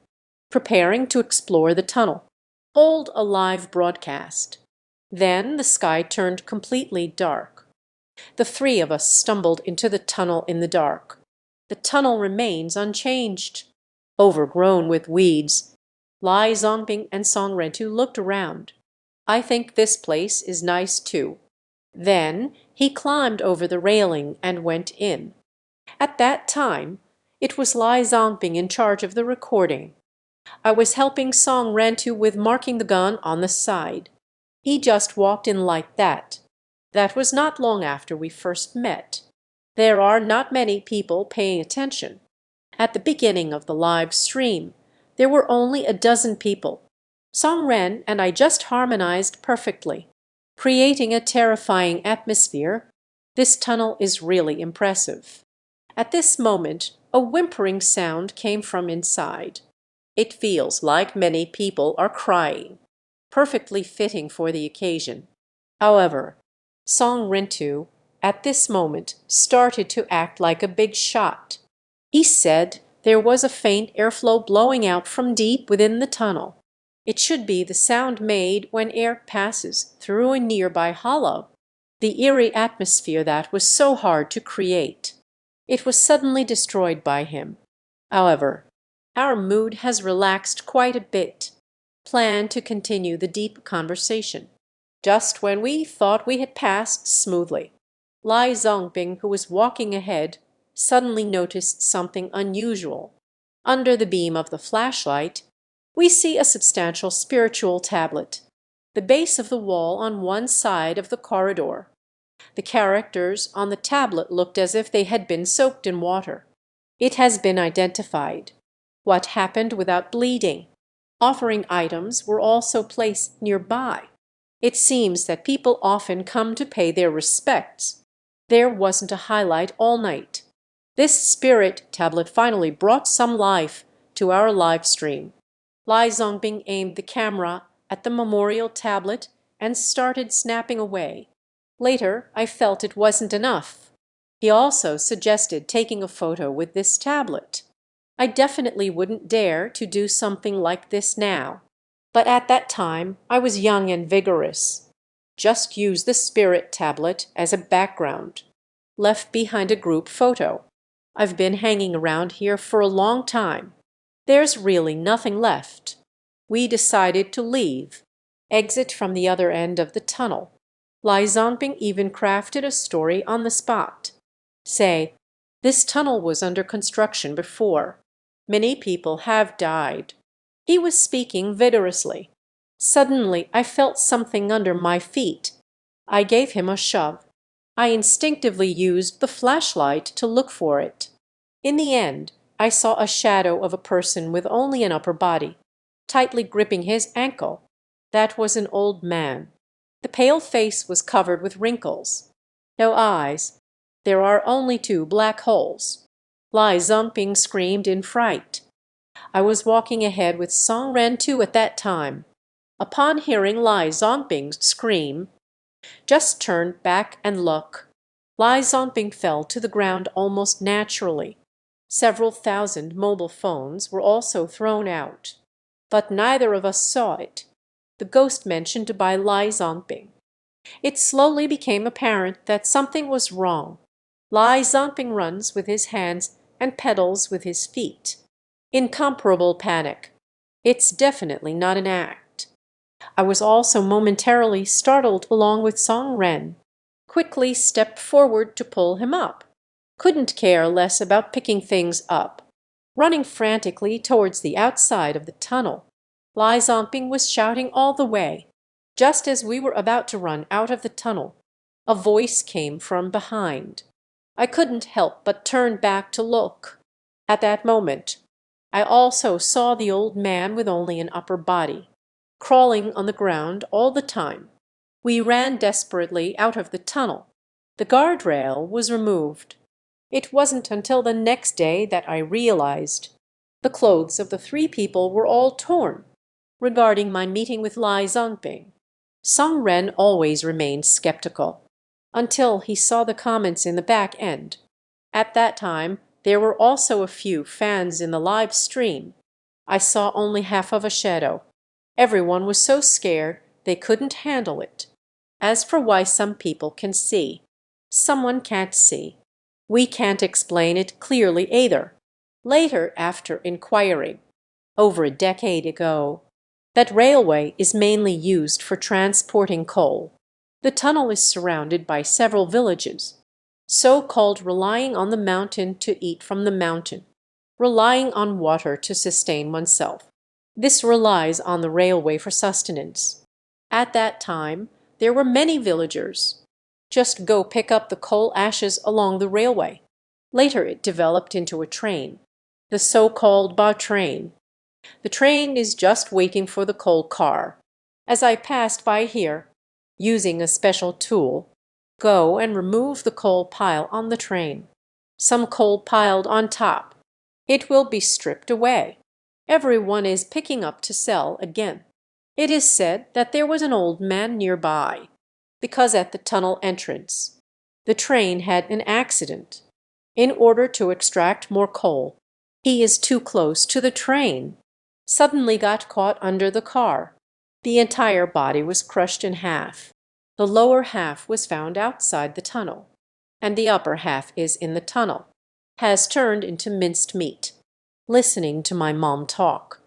preparing to explore the tunnel. Hold a live broadcast. Then the sky turned completely dark. The 3 of us stumbled into the tunnel in the dark. The tunnel remains unchanged, overgrown with weeds. Lai Zonping and Song Rentu looked around. I think this place is nice too. Then he climbed over the railing and went in. At that time, it was Lai Zonping in charge of the recording. I was helping Song Rentu with marking the gun on the side. He just walked in like that. That was not long after we first met. There are not many people paying attention. At the beginning of the live stream, There were only a dozen people. Song Ren and I just harmonized perfectly, creating a terrifying atmosphere. This tunnel is really impressive. At this moment, a whimpering sound came from inside. It feels like many people are crying, perfectly fitting for the occasion. However, Song Rintu at this moment started to act like a big shot. He said there was a faint airflow blowing out from deep within the tunnel. It should be the sound made when air passes through a nearby hollow, the eerie atmosphere that was so hard to create. It was suddenly destroyed by him. However, our mood has relaxed quite a bit. Plan to continue the deep conversation. Just when we thought we had passed smoothly, Lai Zongbing, who was walking ahead, suddenly noticed something unusual. Under the beam of the flashlight, we see a substantial spiritual tablet, the base of the wall on one side of the corridor. The characters on the tablet looked as if they had been soaked in water. It has been identified. What happened without bleeding? Offering items were also placed nearby. It seems that people often come to pay their respects. There wasn't a highlight all night. This spirit tablet finally brought some life to our live stream. Lai Zongbing aimed the camera at the memorial tablet and started snapping away. Later, I felt it wasn't enough. He also suggested taking a photo with this tablet. I definitely wouldn't dare to do something like this now. But at that time, I was young and vigorous. Just use the spirit tablet as a background. Left behind a group photo. I've been hanging around here for a long time. There's really nothing left. We decided to leave. Exit from the other end of the tunnel. Lai Zongbing even crafted a story on the spot. Say, this tunnel was under construction before. Many people have died. He was speaking vigorously. Suddenly, I felt something under my feet. I gave him a shove. I instinctively used the flashlight to look for it. In the end, I saw a shadow of a person with only an upper body, tightly gripping his ankle. That was an old man. The pale face was covered with wrinkles. No eyes. There are only two black holes. Lai Zongbing screamed in fright. I was walking ahead with Song Ren too at that time. Upon hearing Lai Zongbing scream, just turned back and look. Lai Zongbing fell to the ground almost naturally. Several thousand mobile phones were also thrown out. But neither of us saw it. The ghost mentioned by Lai Zongbing. It slowly became apparent that something was wrong. Lai Zongbing runs with his hands and pedals with his feet. Incomparable panic. It's definitely not an act. I was also momentarily startled along with Song Ren. Quickly stepped forward to pull him up. Couldn't care less about picking things up. Running frantically towards the outside of the tunnel. Lai Zongbing was shouting all the way. Just as we were about to run out of the tunnel, a voice came from behind. I couldn't help but turn back to look. At that moment, I also saw the old man with only an upper body, crawling on the ground all the time. We ran desperately out of the tunnel. The guardrail was removed. It wasn't until the next day that I realized. The clothes of the three people were all torn. Regarding my meeting with Lai Zongbing, Song Ren always remained skeptical, until he saw the comments in the back end. At that time, there were also a few fans in the live stream. I saw only half of a shadow. Everyone was so scared they couldn't handle it. As for why some people can see, someone can't see. We can't explain it clearly either. Later, after inquiring, over a decade ago, that railway is mainly used for transporting coal. The tunnel is surrounded by several villages, so-called relying on the mountain to eat from the mountain, relying on water to sustain oneself. This relies on the railway for sustenance. At that time, there were many villagers. Just go pick up the coal ashes along the railway. Later it developed into a train, the so-called Ba train. The train is just waiting for the coal car. As I passed by here, using a special tool, go and remove the coal pile on the train. Some coal piled on top. It will be stripped away. Everyone is picking up to sell again. It is said that there was an old man nearby, because at the tunnel entrance, the train had an accident. In order to extract more coal, he is too close to the train, suddenly got caught under the car. The entire body was crushed in half. The lower half was found outside the tunnel, and the upper half is in the tunnel, has turned into minced meat. Listening to my mom talk.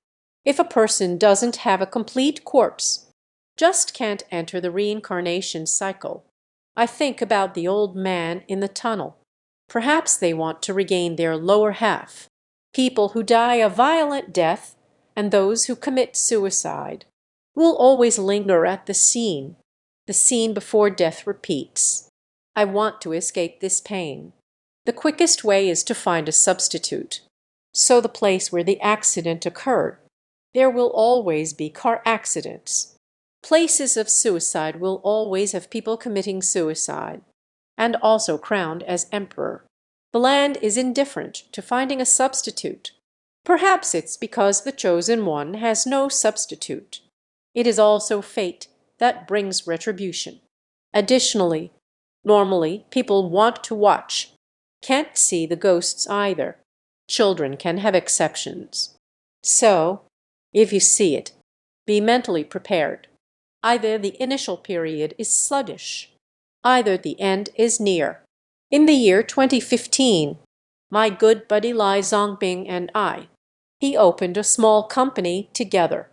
If a person doesn't have a complete corpse, just can't enter the reincarnation cycle, I think about the old man in the tunnel. Perhaps they want to regain their lower half. People who die a violent death and those who commit suicide will always linger at the scene before death repeats. I want to escape this pain. The quickest way is to find a substitute. So the place where the accident occurred, there will always be car accidents. Places of suicide will always have people committing suicide, and also crowned as emperor. The land is indifferent to finding a substitute. Perhaps it's because the chosen one has no substitute. It is also fate that brings retribution. Additionally, normally people want to watch, can't see the ghosts either. Children can have exceptions. So, if you see it, be mentally prepared. Either the initial period is sluggish, either the end is near. In the year 2015, my good buddy Lai Zongbing and he opened a small company together,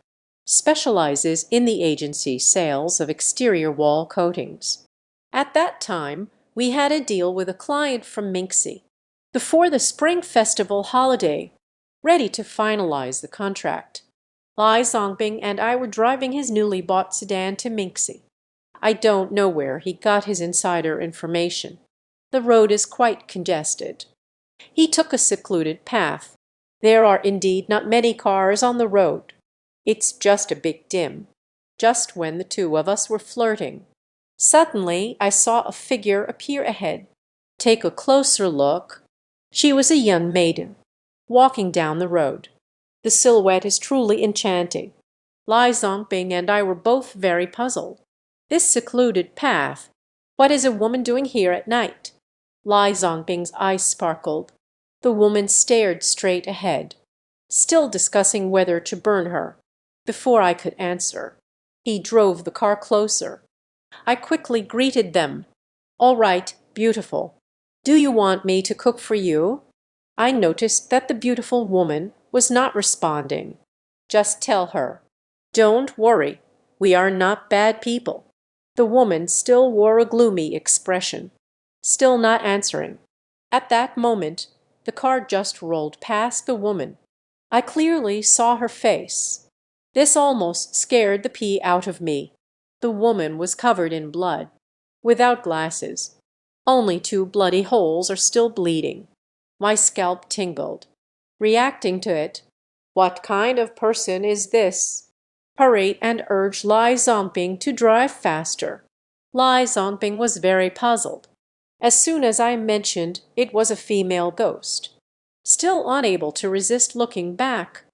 specializes in the agency sales of exterior wall coatings. At that time, we had a deal with a client from Minxie before the Spring Festival holiday, ready to finalize the contract. Lai Zongbing and I were driving his newly bought sedan to Minxie. I don't know where he got his insider information. The road is quite congested. He took a secluded path. There are indeed not many cars on the road. It's just a big dim. Just when the two of us were flirting, suddenly I saw a figure appear ahead. Take a closer look. She was a young maiden, walking down the road. The silhouette is truly enchanting. Lai Zongbing and I were both very puzzled. This secluded path, what is a woman doing here at night? Lai Zongbing's eyes sparkled. The woman stared straight ahead, still discussing whether to burn her. Before I could answer, he drove the car closer. I quickly greeted them. "All right, beautiful. Do you want me to cook for you?" I noticed that the beautiful woman was not responding. "Just tell her. Don't worry, we are not bad people." The woman still wore a gloomy expression, still not answering. At that moment, the car just rolled past the woman. I clearly saw her face. This almost scared the pee out of me. The woman was covered in blood, without glasses. Only 2 bloody holes are still bleeding. My scalp tingled. Reacting to it, what kind of person is this? Hurry and urge Lai Zongbing to drive faster. Lai Zongbing was very puzzled. As soon as I mentioned it was a female ghost, still unable to resist looking back,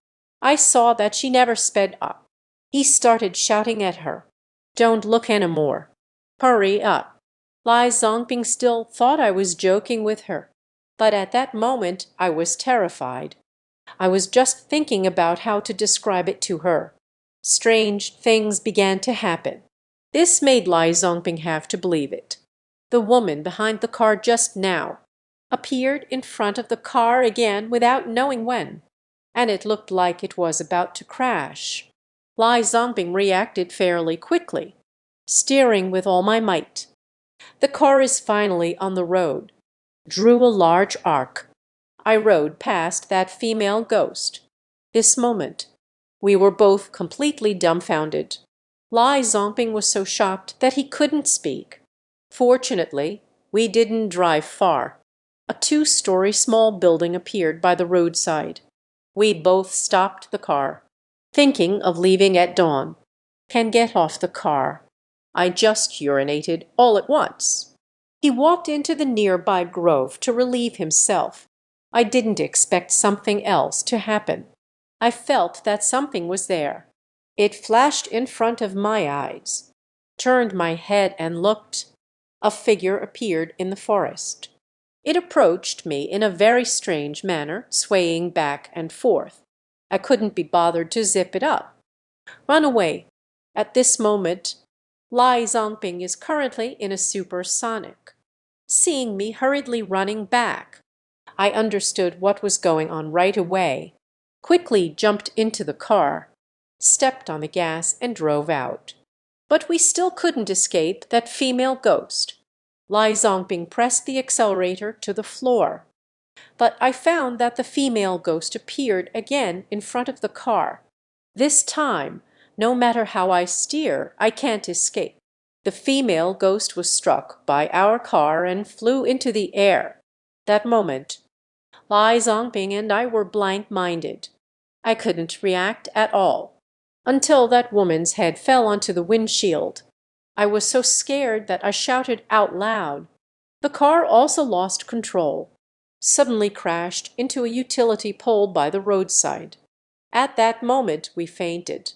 I saw that she never sped up. He started shouting at her, "Don't look anymore. Hurry up." Lai Zongbing still thought I was joking with her, but at that moment I was terrified. I was just thinking about how to describe it to her. Strange things began to happen. This made Lai Zongbing have to believe it. The woman behind the car just now appeared in front of the car again without knowing when, and it looked like it was about to crash. Lai Zongbing reacted fairly quickly, steering with all my might. The car is finally on the road, drew a large arc. I rode past that female ghost. This moment, we were both completely dumbfounded. Lai Zongbing was so shocked that he couldn't speak. Fortunately, we didn't drive far. A 2-story small building appeared by the roadside. We both stopped the car, thinking of leaving at dawn. Can get off the car. I just urinated all at once. He walked into the nearby grove to relieve himself. I didn't expect something else to happen. I felt that something was there. It flashed in front of my eyes. Turned my head and looked. A figure appeared in the forest. It approached me in a very strange manner, swaying back and forth. I couldn't be bothered to zip it up. Run away. At this moment, Lai Zongping is currently in a supersonic. Seeing me hurriedly running back, I understood what was going on right away, quickly jumped into the car, stepped on the gas and drove out. But we still couldn't escape that female ghost. Lai Zongping pressed the accelerator to the floor. But I found that the female ghost appeared again in front of the car. This time, no matter how I steer, I can't escape. The female ghost was struck by our car and flew into the air. That moment, Lai Zongping and I were blank-minded. I couldn't react at all until that woman's head fell onto the windshield. I was so scared that I shouted out loud. The car also lost control, suddenly crashed into a utility pole by the roadside. At that moment we fainted.